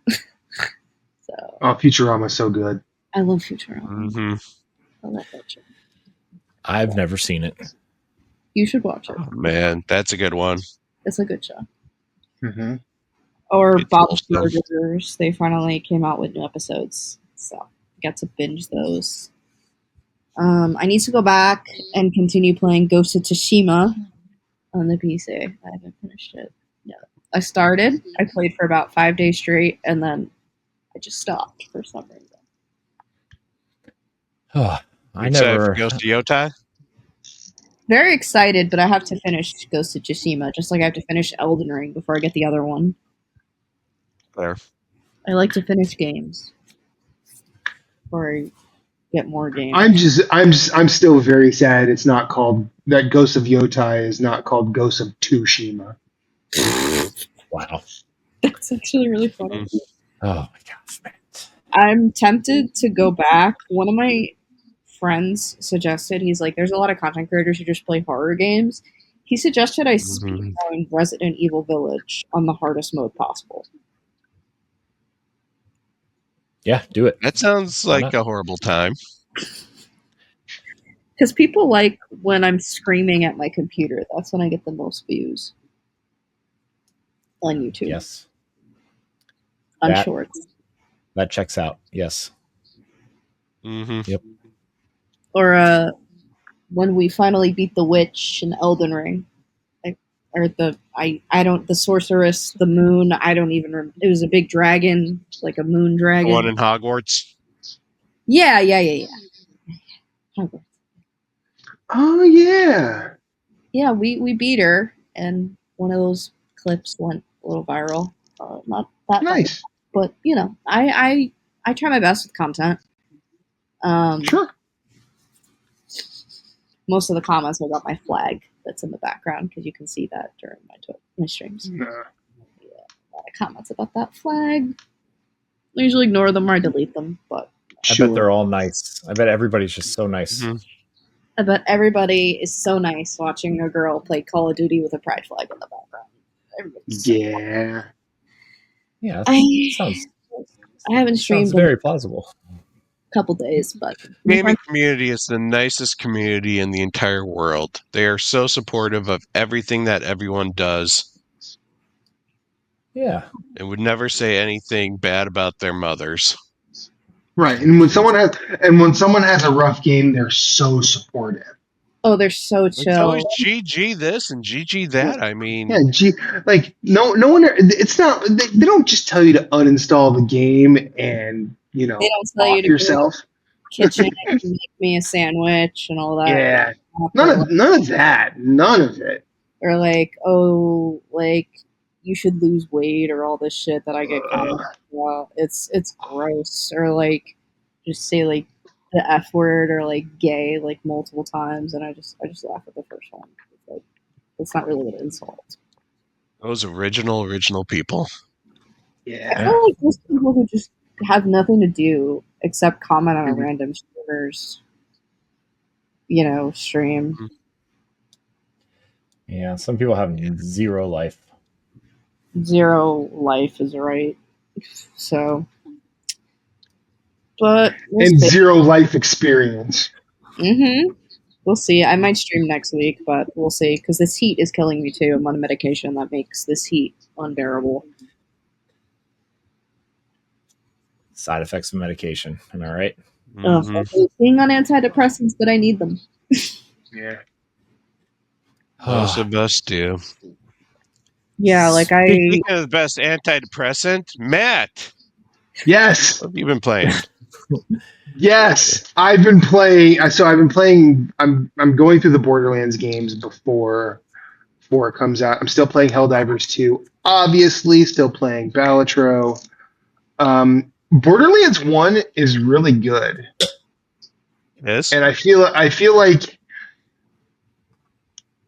So Futurama's so good. I love Futurama. Mm-hmm. I love that show. I've never seen it. You should watch it. Oh, man, that's a good one. It's a good show. Mm-hmm. Or It's Bob's cool stuff. Burgers. They finally came out with new episodes, so I got to binge those. I need to go back and continue playing Ghost of Tsushima on the PC. I haven't finished it yet. I started. I played for about 5 days straight, and then I just stopped for some reason. Oh, I Excited never. for Ghost of Yotai? Very excited, but I have to finish Ghost of Tsushima, just like I have to finish Elden Ring before I get the other one. There. I like to finish games before I get more games. I'm still very sad it's not called, that Ghost of Yotai is not called Ghost of Tsushima. Wow. That's actually really funny. Mm. Oh my gosh, man. I'm tempted to go back. One of my friends suggested, he's like, there's a lot of content creators who just play horror games. He suggested I speed run Resident Evil Village on the hardest mode possible. Yeah, do it. That sounds Why like not? a horrible time. Because people like when I'm screaming at my computer. That's when I get the most views on YouTube. Yes, On That- shorts. that checks out. Yes. Mm-hmm. Or when we finally beat the witch in Elden Ring. The sorceress, the moon, I don't even remember. It was a big dragon, like a moon The dragon. one in Hogwarts. Yeah. Hogwarts. Oh, yeah. Yeah, we beat her, and one of those clips went a little viral. Not that Nice. but I try my best with content. Sure. Most of the comments are about my flag that's in the background because you can see that during my streams. Nah. A lot of comments about that flag. I usually ignore them or I delete them, but I bet they're all nice. I bet everybody's just so nice. Mhm. I bet everybody is so nice watching a girl play Call of Duty with a pride flag in the background. Everybody's so Yeah. Yeah, I sounds haven't streamed. very plausible. couple days, but Gaming community is the nicest community in the entire world. They are so supportive of everything that everyone does Yeah. and would never say anything bad about their mothers. Right, and when someone has a rough game, they're so supportive. oh, they're so It's chill. always GG this and GG that. I mean, Yeah, like no one. It's not. They don't just tell you to uninstall the game and They don't tell you off to yourself. go to the kitchen and make me a sandwich and all that. Yeah, none of that. None of it. Or like, oh, like you should lose weight or all this shit that I get comments about. It's gross. Or like just say like the F word or like gay like multiple times, and I just laugh at the first one. It's like it's not really an insult. those original people. I Yeah. feel like those people who just have nothing to do except comment on a random streamer's, stream. Yeah. Some people have zero life. Zero life is right. So, but we'll And see. zero life experience. We'll see. I might stream next week, but we'll see because this heat is killing me too. I'm on a medication that makes this heat unbearable. Side effects of medication. Am I right? Being on antidepressants, but I need them. Yeah. Most of us do. Yeah, like Speaking of the best antidepressant, Matt, Yes. what have you been playing? Yes. I've been playing. I'm going through the Borderlands games before it comes out. I'm still playing Helldivers 2. Obviously, still playing Balatro. Borderlands 1 is really good. Yes. And I feel like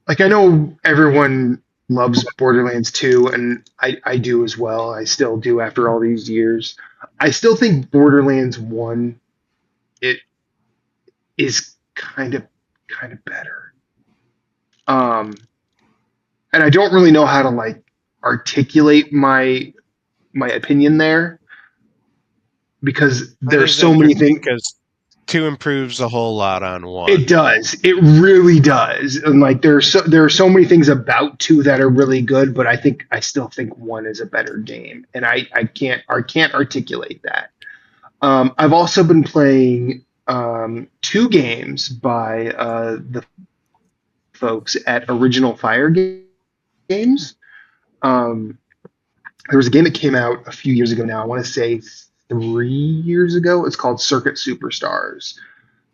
I know everyone loves Borderlands 2, and I do as well. I still do after all these years. I still think Borderlands 1 it is kind of better. And I don't really know how to like articulate my opinion there because there's so many things. Because 2 improves a whole lot on 1. It does. It really does. And like there are so many things about 2 that are really good, but I still think 1 is a better game, and I can't articulate that. I've also been playing 2 games by the folks at Original Fire Games. There was a game that came out a few years ago now. I want to say 3 years ago. It's called Circuit Superstars.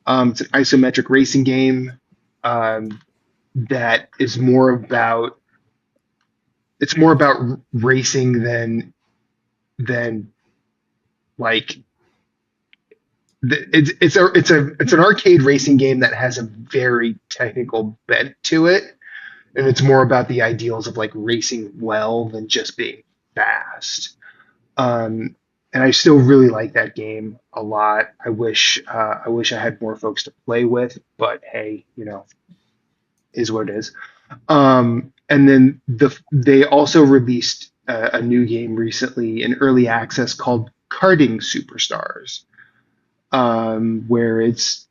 It's an isometric racing game that is more about racing than like it's an arcade racing game that has a very technical bent to it, and it's more about the ideals of like racing well than just being fast. And I still really like that game a lot. I wish I had more folks to play with, but hey, is what it is. And then they also released a new game recently in early access called Karting Superstars, where it's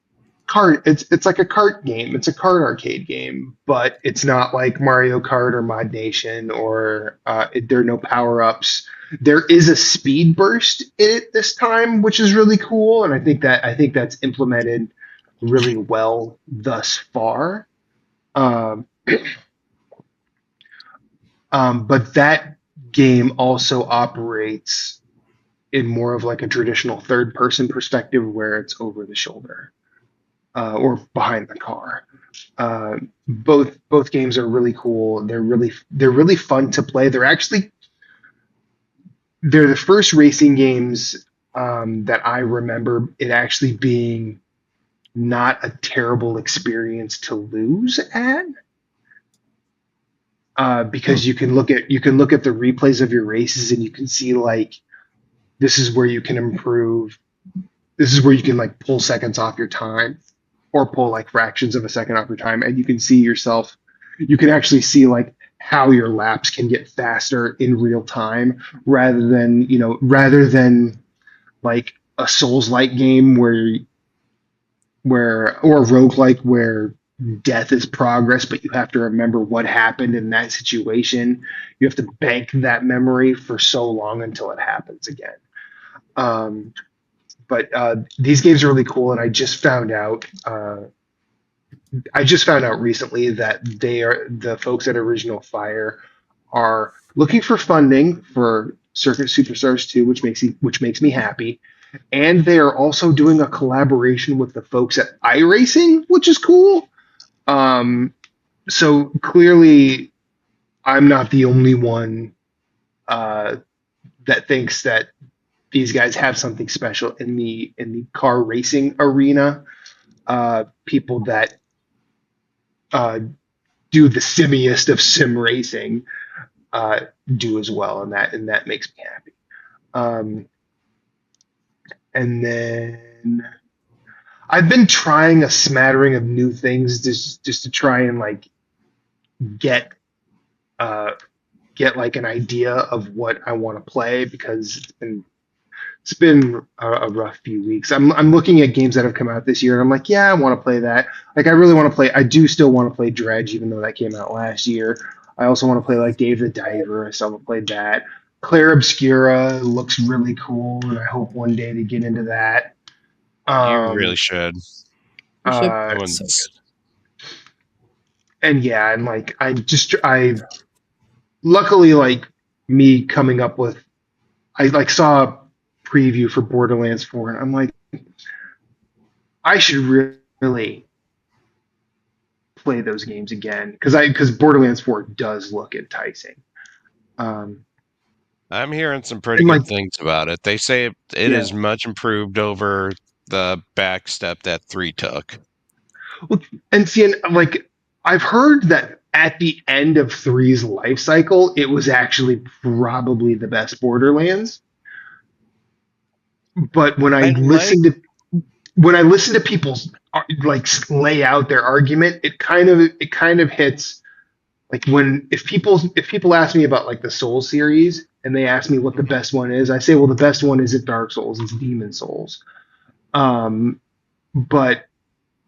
like a kart game. It's a kart arcade game, but it's not like Mario Kart or Mod Nation or there are no power-ups. There is a speed burst in it this time, which is really cool, and I think that's implemented really well thus far. But that game also operates in more of like a traditional third-person perspective, where it's over the shoulder or behind the car. Both games are really cool. They're really fun to play. They're the first racing games that I remember it actually being not a terrible experience to lose at, because you can look at the replays of your races and you can see like this is where you can improve. This is where you can like pull seconds off your time, or pull like fractions of a second off your time, and you can see yourself. You can actually see like how your laps can get faster in real time, rather than like a Souls-like game or a roguelike where death is progress, but you have to remember what happened in that situation. You have to bank that memory for so long until it happens again. But these games are really cool, and I just found out. I just found out recently that the folks at Original Fire are looking for funding for Circuit Superstars 2, which makes me happy. And they are also doing a collaboration with the folks at iRacing, which is cool. So clearly, I'm not the only one that thinks that these guys have something special in the car racing arena. People that do the simmiest of sim racing do as well, and that makes me happy. And then I've been trying a smattering of new things just to try and like get like an idea of what I want to play, because it's been a rough few weeks. I'm looking at games that have come out this year, and I'm like, yeah, I want to play that. Like, I really want to play. I do still want to play Dredge, even though that came out last year. I also want to play like Dave the Diver. I still haven't played that. Claire Obscura looks really cool, and I hope one day to get into that. You really should. You should. That one's so good. And yeah, and like I luckily, like, me coming up with, I like saw a preview for Borderlands 4, and I'm like, I should really play those games again, because Borderlands 4 does look enticing. I'm hearing some pretty And, good like, things about it. They say it Yeah. is much improved over the back step that 3 took. Well, and see, and like, I've heard that at the end of 3's life cycle, it was actually probably the best Borderlands. But when I listen to people like lay out their argument, it kind of hits like if people ask me about like the Souls series and they ask me what the best one is, I say, well, the best one isn't Dark Souls, it's Demon Souls. But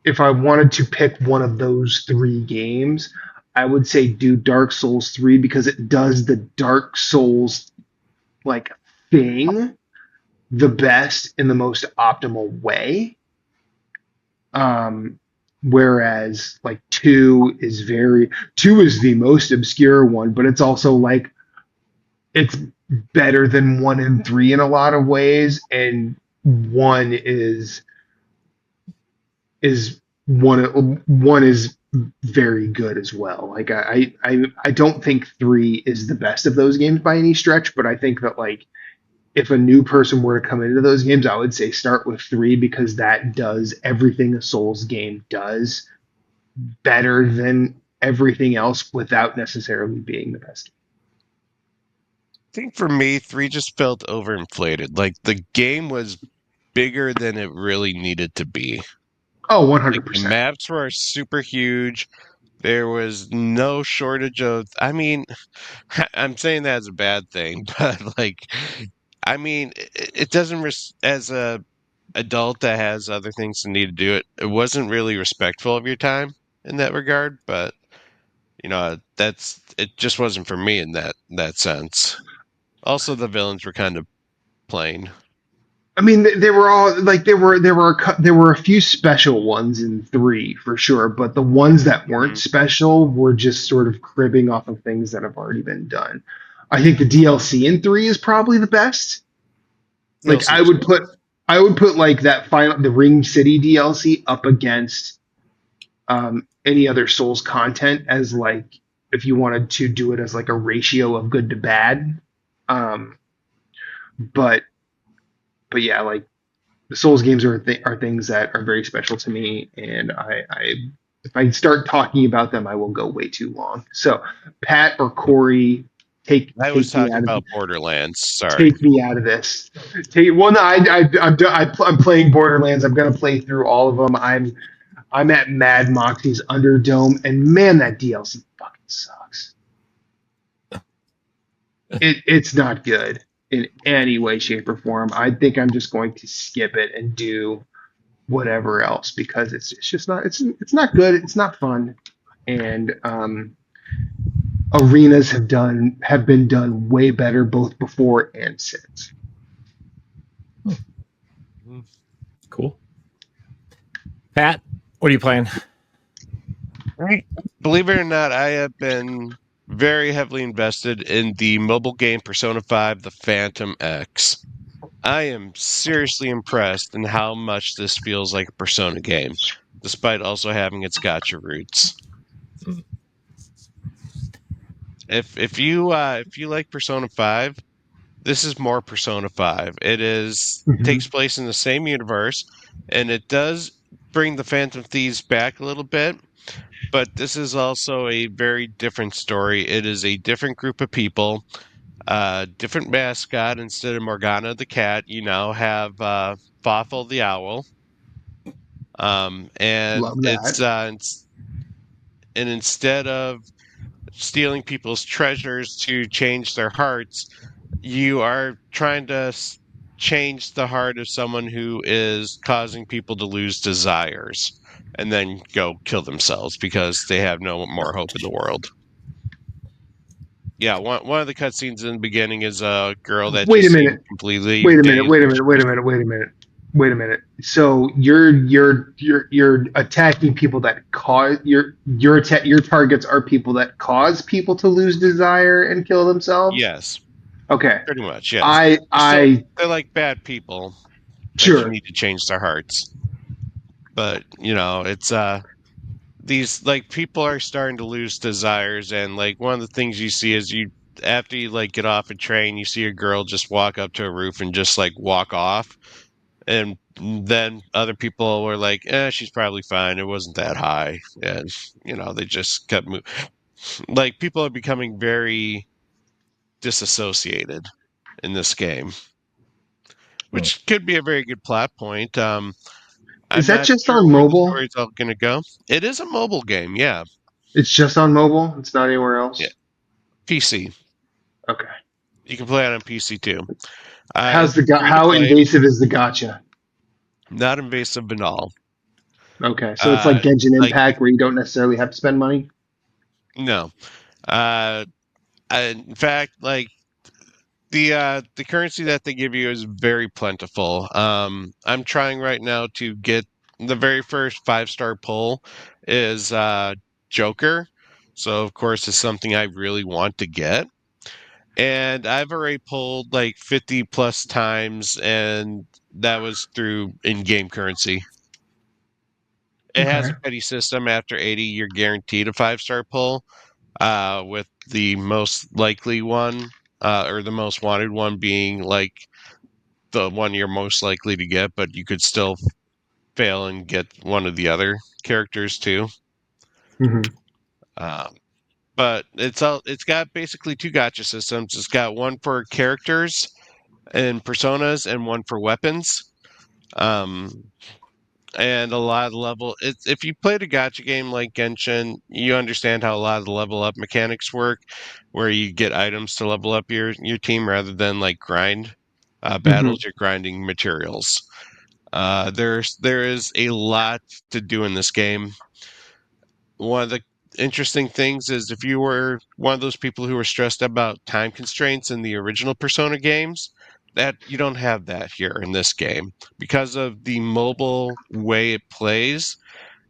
if I wanted to pick one of those 3 games, I would say do Dark Souls 3, because it does the Dark Souls like thing the best in the most optimal way. Whereas like 2 is the most obscure one, but it's also like it's better than 1 and 3 in a lot of ways, and 1 is very good as well. Like I don't think 3 is the best of those games by any stretch, but I think that like if a new person were to come into those games, I would say start with 3, because that does everything a Souls game does better than everything else without necessarily being the best game. I think for me, 3 just felt overinflated. Like the game was bigger than it really needed to be. Oh, 100%. Like, the maps were super huge. There was no shortage of. I mean, I'm saying that as a bad thing, but like, I mean, it doesn't. As a adult that has other things to need to do, it wasn't really respectful of your time in that regard. But it just wasn't for me in that sense. Also, the villains were kind of plain. I mean, they were all like there were a few special ones in 3 for sure, but the ones that weren't special were just sort of cribbing off of things that have already been done. I think the DLC in 3 is probably the best. Like I would put like the Ring City DLC up against any other Souls content as like if you wanted to do it as like a ratio of good to bad. But yeah, like the Souls games are things that are very special to me, and I if I start talking about them, I will go way too long. So, Pat or Corey, I was talking about Borderlands. Sorry, take me out of this. I'm playing Borderlands. I'm gonna play through all of them. I'm at Mad Moxie's Underdome, and man, that DLC fucking sucks. It's not good. in any way, shape, or form. I think I'm just going to skip it and do whatever else because it's just not it's not good. It's not fun, and arenas have been done way better both before and since. Cool. Pat, what are you playing? Right. Believe it or not, I have been very heavily invested in the mobile game Persona 5 The Phantom X. I am seriously impressed in how much this feels like a Persona game, despite also having its gacha roots. If you like Persona 5, this is more Persona 5. It is takes place in the same universe, and it does bring the Phantom Thieves back a little bit, but this is also a very different story. It is a different group of people, different mascot. Instead of Morgana the cat, you now have Fawful the owl. And Love that. and instead of stealing people's treasures to change their hearts, you are trying to change the heart of someone who is causing people to lose desires and then go kill themselves because they have no more hope in the world. Yeah, one of the cutscenes in the beginning is a girl that Wait a just seemed minute. completely Wait a minute. dazed. Wait a minute. Wait a minute. Wait a minute. Wait a minute. So you're attacking people that cause your targets are people that cause people to lose desire and kill themselves. Yes, Okay. pretty much. Yes, they're like bad people that you Sure. need to change their hearts. But it's these like people are starting to lose desires, and like one of the things you see is you after you like get off a train, you see a girl just walk up to a roof and just like walk off, and then other people were like, she's probably fine. It wasn't that high, and they just kept moving. Like people are becoming very disassociated in this game, which could be a very good plot point. Is I'm that not just sure on where the mobile? story's all going to go. It is a mobile game, yeah. It's just on mobile. It's not anywhere Yeah, else. PC. Okay. You can play it on PC too. How's It's free to how play, invasive is the gotcha? not invasive at all. Okay, so it's like Genshin Like Impact where you don't necessarily have to spend money. no. Uh, in fact, like the currency that they give you is very plentiful. I'm trying right now to get the very first 5-star pull is Joker. So of course it's something I really want to get. And I've already pulled like 50 plus times, and that was through in-game currency. It has Okay. a petty system. After 80, you're guaranteed a 5-star pull, with the most likely one, or the most wanted one being like the one you're most likely to get, but you could still fail and get one of the other characters too. Hmm. Um, but it's got basically two gotcha systems. It's got one for characters and personas and one for weapons. Um, and a lot of the level it's if you played a gotcha game like Genshin, you understand how a lot of the level up mechanics work, where you get items to level up your team rather than like grind Hmm. battles. You're grinding materials. There is a lot to do in this game. One of the interesting things is if you were one of those people who were stressed about time constraints in the original Persona games, that you don't have that here in this game. Because of the mobile way it plays,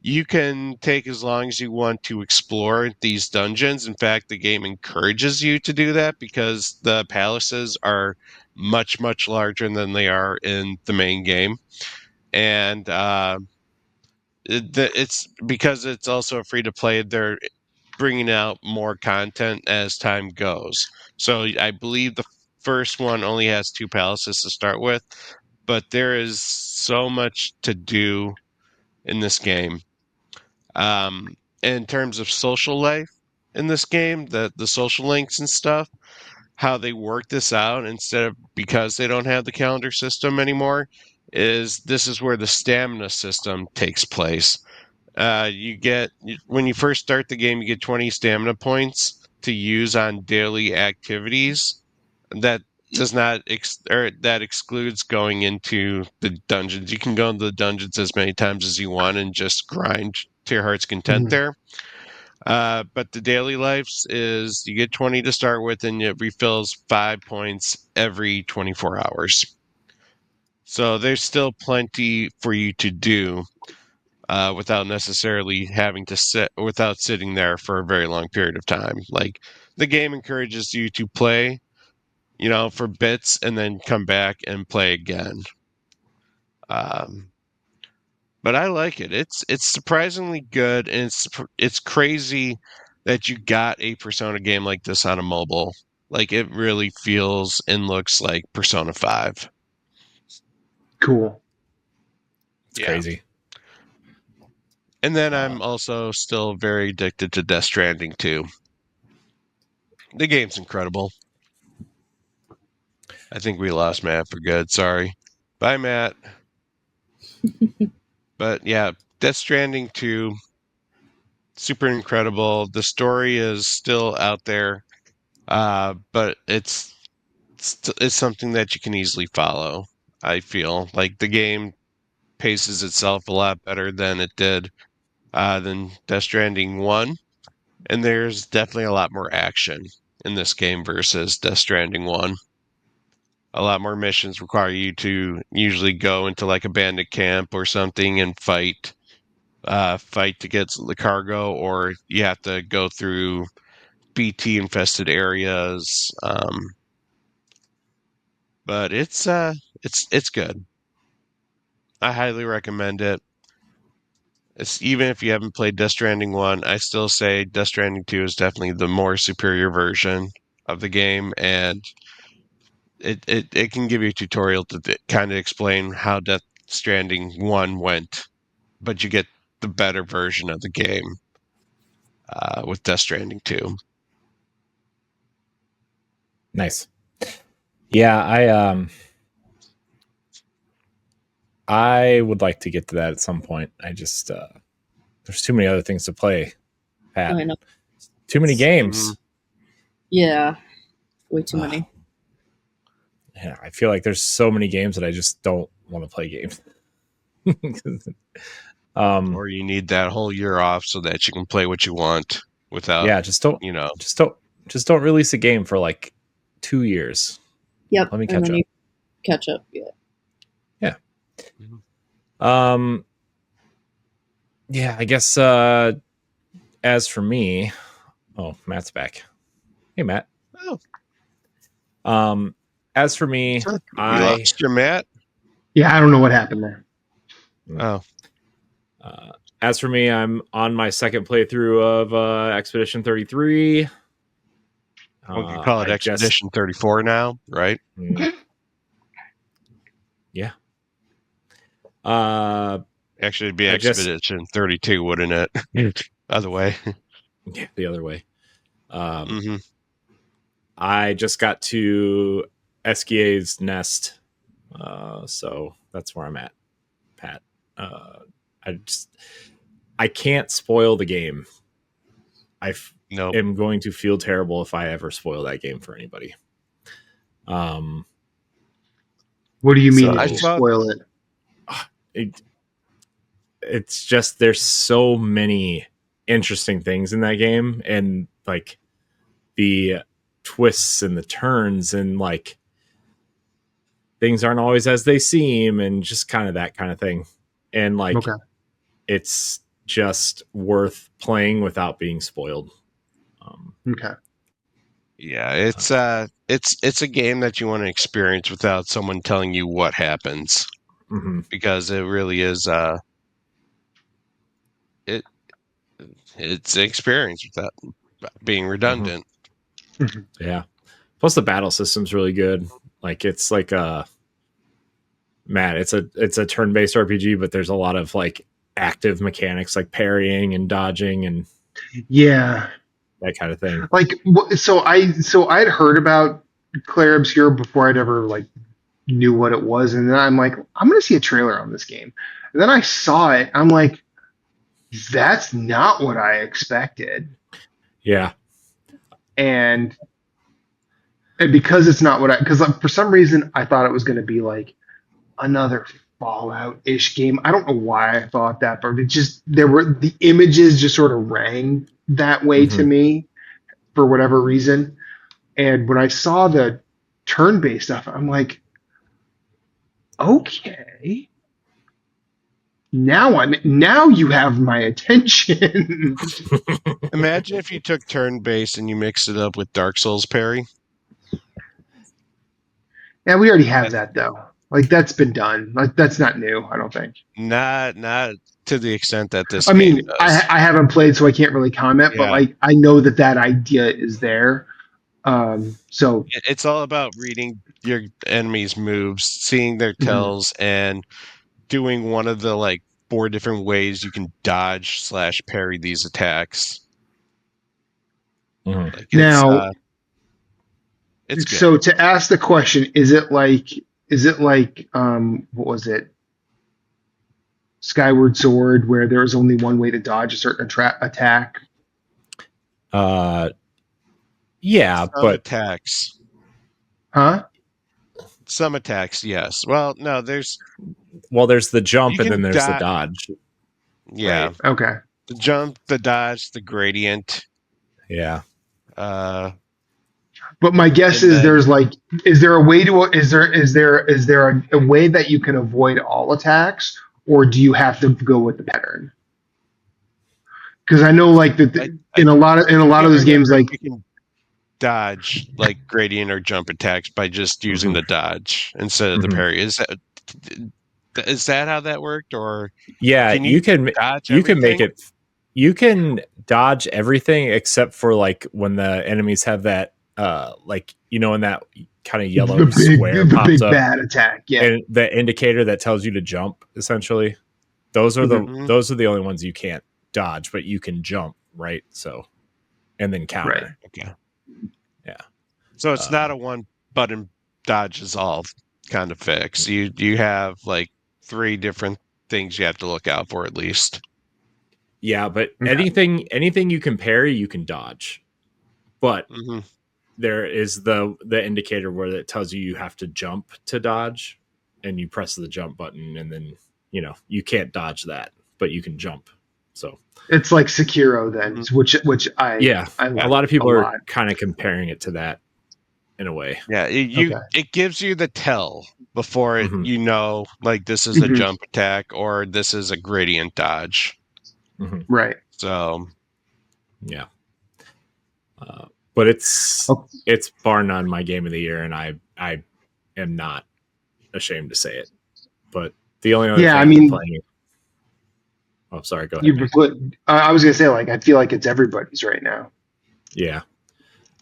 you can take as long as you want to explore these dungeons. In fact, the game encourages you to do that because the palaces are much, much larger than they are in the main game. And it's because it's also free to play. They're bringing out more content as time goes. So I believe the first one only has 2 palaces to start with, but there is so much to do in this game. Um, in terms of social life in this game, the social links and stuff, how they work this out instead of because they don't have the calendar system anymore, is this is where the stamina system takes place. When you first start the game, you get 20 stamina points to use on daily activities that does not that excludes going into the dungeons. You can go into the dungeons as many times as you want and just grind to your heart's content Mhm. there. But the daily lives is you get 20 to start with, and it refills 5 points every 24 hours. So there's still plenty for you to do without necessarily having to without sitting there for a very long period of time. Like the game encourages you to play, for bits and then come back and play again. But I like it. It's surprisingly good, and it's crazy that you got a Persona game like this on a mobile. Like it really feels and looks like Persona 5. Cool. It's crazy. And then I'm also still very addicted to Death Stranding 2. The game's incredible. I think we lost Matt for good. Sorry. Bye, Matt. But yeah, Death Stranding 2, super incredible. The story is still out there, but it's something that you can easily follow. I feel like the game paces itself a lot better than it did than Death Stranding 1, and there's definitely a lot more action in this game versus Death Stranding 1. A lot more missions require you to usually go into like a bandit camp or something and fight to get the cargo, or you have to go through BT infested areas. But it's good. I highly recommend it. Even if you haven't played Death Stranding 1, I still say Death Stranding 2 is definitely the more superior version of the game, and it can give you a tutorial to kind of explain how Death Stranding 1 went, but you get the better version of the game with Death Stranding 2. Nice. Yeah, I would like to get to that at some point. I just there's too many other things to play, Pat. I know. Too many games. Yeah, way too many. Yeah, I feel like there's so many games that I just don't want to play games. Or you need that whole year off so that you can play what you want without. Yeah, just don't release a game for like 2 years. Yep. Let me catch up. You catch up. Yeah. Yeah. Mm-hmm. Yeah, I guess as for me, Matt's back. Hey, Matt. Oh. As for me, You lost your Matt? Yeah, I don't know what happened there. Oh. As for me, I'm on my second playthrough of Expedition 33. We can call it Expedition 34 now, right? Yeah. Actually, it'd be Expedition 32, wouldn't it? Other way. Yeah, the other way. Mm-hmm. I just got to Esquia's Nest, so that's where I'm at, Pat. I can't spoil the game. I am going to feel terrible if I ever spoil that game for anybody. What do you mean if you spoil it? It's just there's so many interesting things in that game, and like the twists and the turns, and like things aren't always as they seem, and just kind of that kind of thing. And like it's just worth playing without being spoiled. Okay. Yeah, it's a game that you want to experience without someone telling you what happens, because it really is it's an experience without being redundant. Yeah. Plus the battle system's really good. Like it's like it's a turn-based RPG, but there's a lot of like active mechanics like parrying and dodging and that kind of thing. Like so I'd heard about Claire Obscure before I'd ever like knew what it was, and then I'm like, I'm gonna see a trailer on this game. And then I saw it, I'm like, that's not what I expected. Yeah. And and because it's not because for some reason I thought it was going to be like another Fallout-ish game. I don't know why I thought that, but the images just sort of rang that way to me for whatever reason. And when I saw the turn-based stuff, I'm like, okay, now you have my attention. Imagine if you took turn-based and you mixed it up with Dark Souls parry. Yeah, we already have that though. Like that's been done. Like that's not new. I don't think. Not to the extent that this. I game mean, does. I haven't played, so I can't really comment. But Yeah. like, I know that idea is there. So It's all about reading your enemy's moves, seeing their tells, and doing one of the like 4 different ways you can dodge / parry these attacks. Like, now, it's good. so to ask the question, is it like what was it? Skyward Sword, where there was only one way to dodge a certain attack? Yeah, Some but attacks. Huh? Some attacks, yes. Well, no, there's the jump You and then can there's the die- dodge. yeah. Right. Okay. The jump, the dodge, the gradient. Yeah. But my guess And is then- is there a way that you can avoid all attacks, or do you have to go with the pattern? Because I know like in a lot of those games, like you can dodge like gradient or jump attacks by just using the dodge instead of the parry. Is that how that worked? Or yeah, can you can dodge you can make everything? it. You can dodge everything except for like when the enemies have that like in that kind of yellow square the pops big up, bad attack. Yeah. and the indicator that tells you to jump. Essentially, those are the only ones you can't dodge, but you can jump, right? So, and then counter. Right. Okay. Yeah. So it's not a one button dodges all kind of fix. You have like 3 different things you have to look out for at least. Yeah, but Okay. anything you can parry, you can dodge. But Mm-hmm. there is the indicator where it tells you have to jump to dodge, and you press the jump button, and then you can't dodge that, but you can jump. So It's like Sekiro then, which I a lot of people a are lot. kind of comparing it to that in a way. Yeah, it gives you the tell before it like this is a jump attack or this is a gradient dodge. Right. So yeah. But it's bar none my game of the year, and I am not ashamed to say it. But the only other thing I've been playing. Oh, sorry. Go ahead. I was gonna say, like, I feel like it's everybody's right now. Yeah,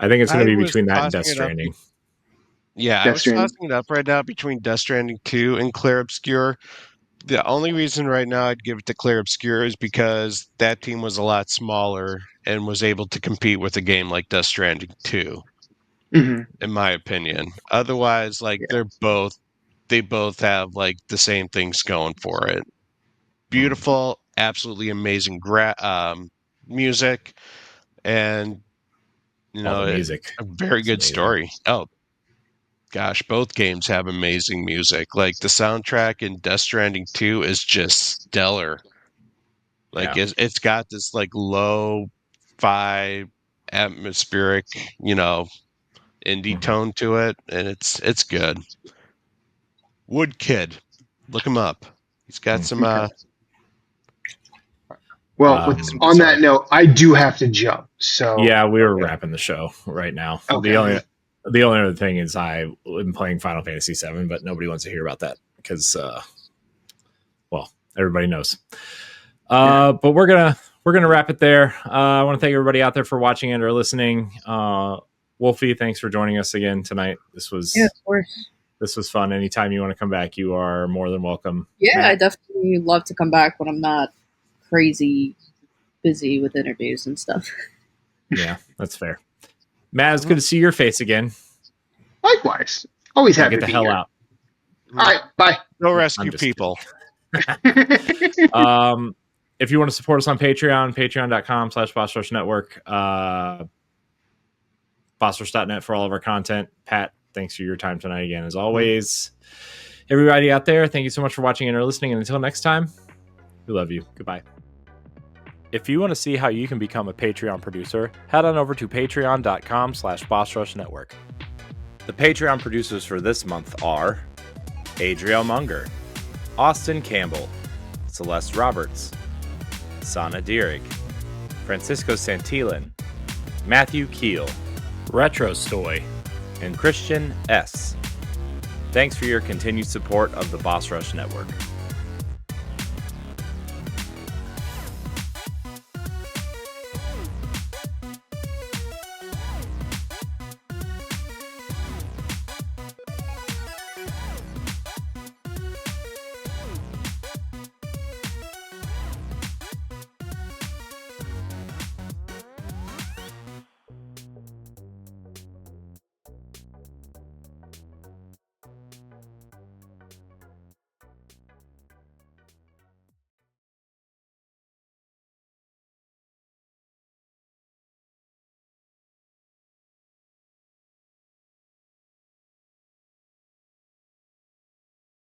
I think it's going to be between that and Death Stranding. Yeah, I was tossing it up right now between Death Stranding 2 and Clair Obscur. The only reason right now I'd give it to Clair Obscur is because that team was a lot smaller and was able to compete with a game like Death Stranding 2, in my opinion. Otherwise, like they both have like the same things going for it. Beautiful, absolutely amazing music, and music. a very good story. Oh gosh, both games have amazing music. Like the soundtrack in Death Stranding 2 is just stellar. Like it's got this like low-fi atmospheric, indie tone to it, and it's good. Wood Kid, look him up. He's got some Well, on that note, I do have to jump. So yeah, we were wrapping the show right now. Okay. The only other thing is I've been playing Final Fantasy VII, but nobody wants to hear about that because, everybody knows. But we're gonna wrap it there. I want to thank everybody out there for watching and or listening. Wolfie, thanks for joining us again tonight. This was of course. This was fun. Anytime you want to come back, you are more than welcome. Yeah, I definitely love to come back when I'm not crazy busy with interviews and stuff. Yeah, that's fair. Matt, it's good to see your face again. Likewise. Always happy to to be hell here. out. All right, bye. Go rescue people. If you want to support us on Patreon, patreon.com/BossRushNetwork. bossrush.net for all of our content. Pat, thanks for your time tonight again, as always. Everybody out there, thank you so much for watching and or listening. And until next time, we love you. Goodbye. If you want to see how you can become a Patreon producer, head on over to patreon.com/bossrushnetwork. The Patreon producers for this month are Adriel Munger, Austin Campbell, Celeste Roberts, Sana Dierig, Francisco Santillan, Matthew Kiel, Retro Stoy, and Christian S. Thanks for your continued support of the Boss Rush Network.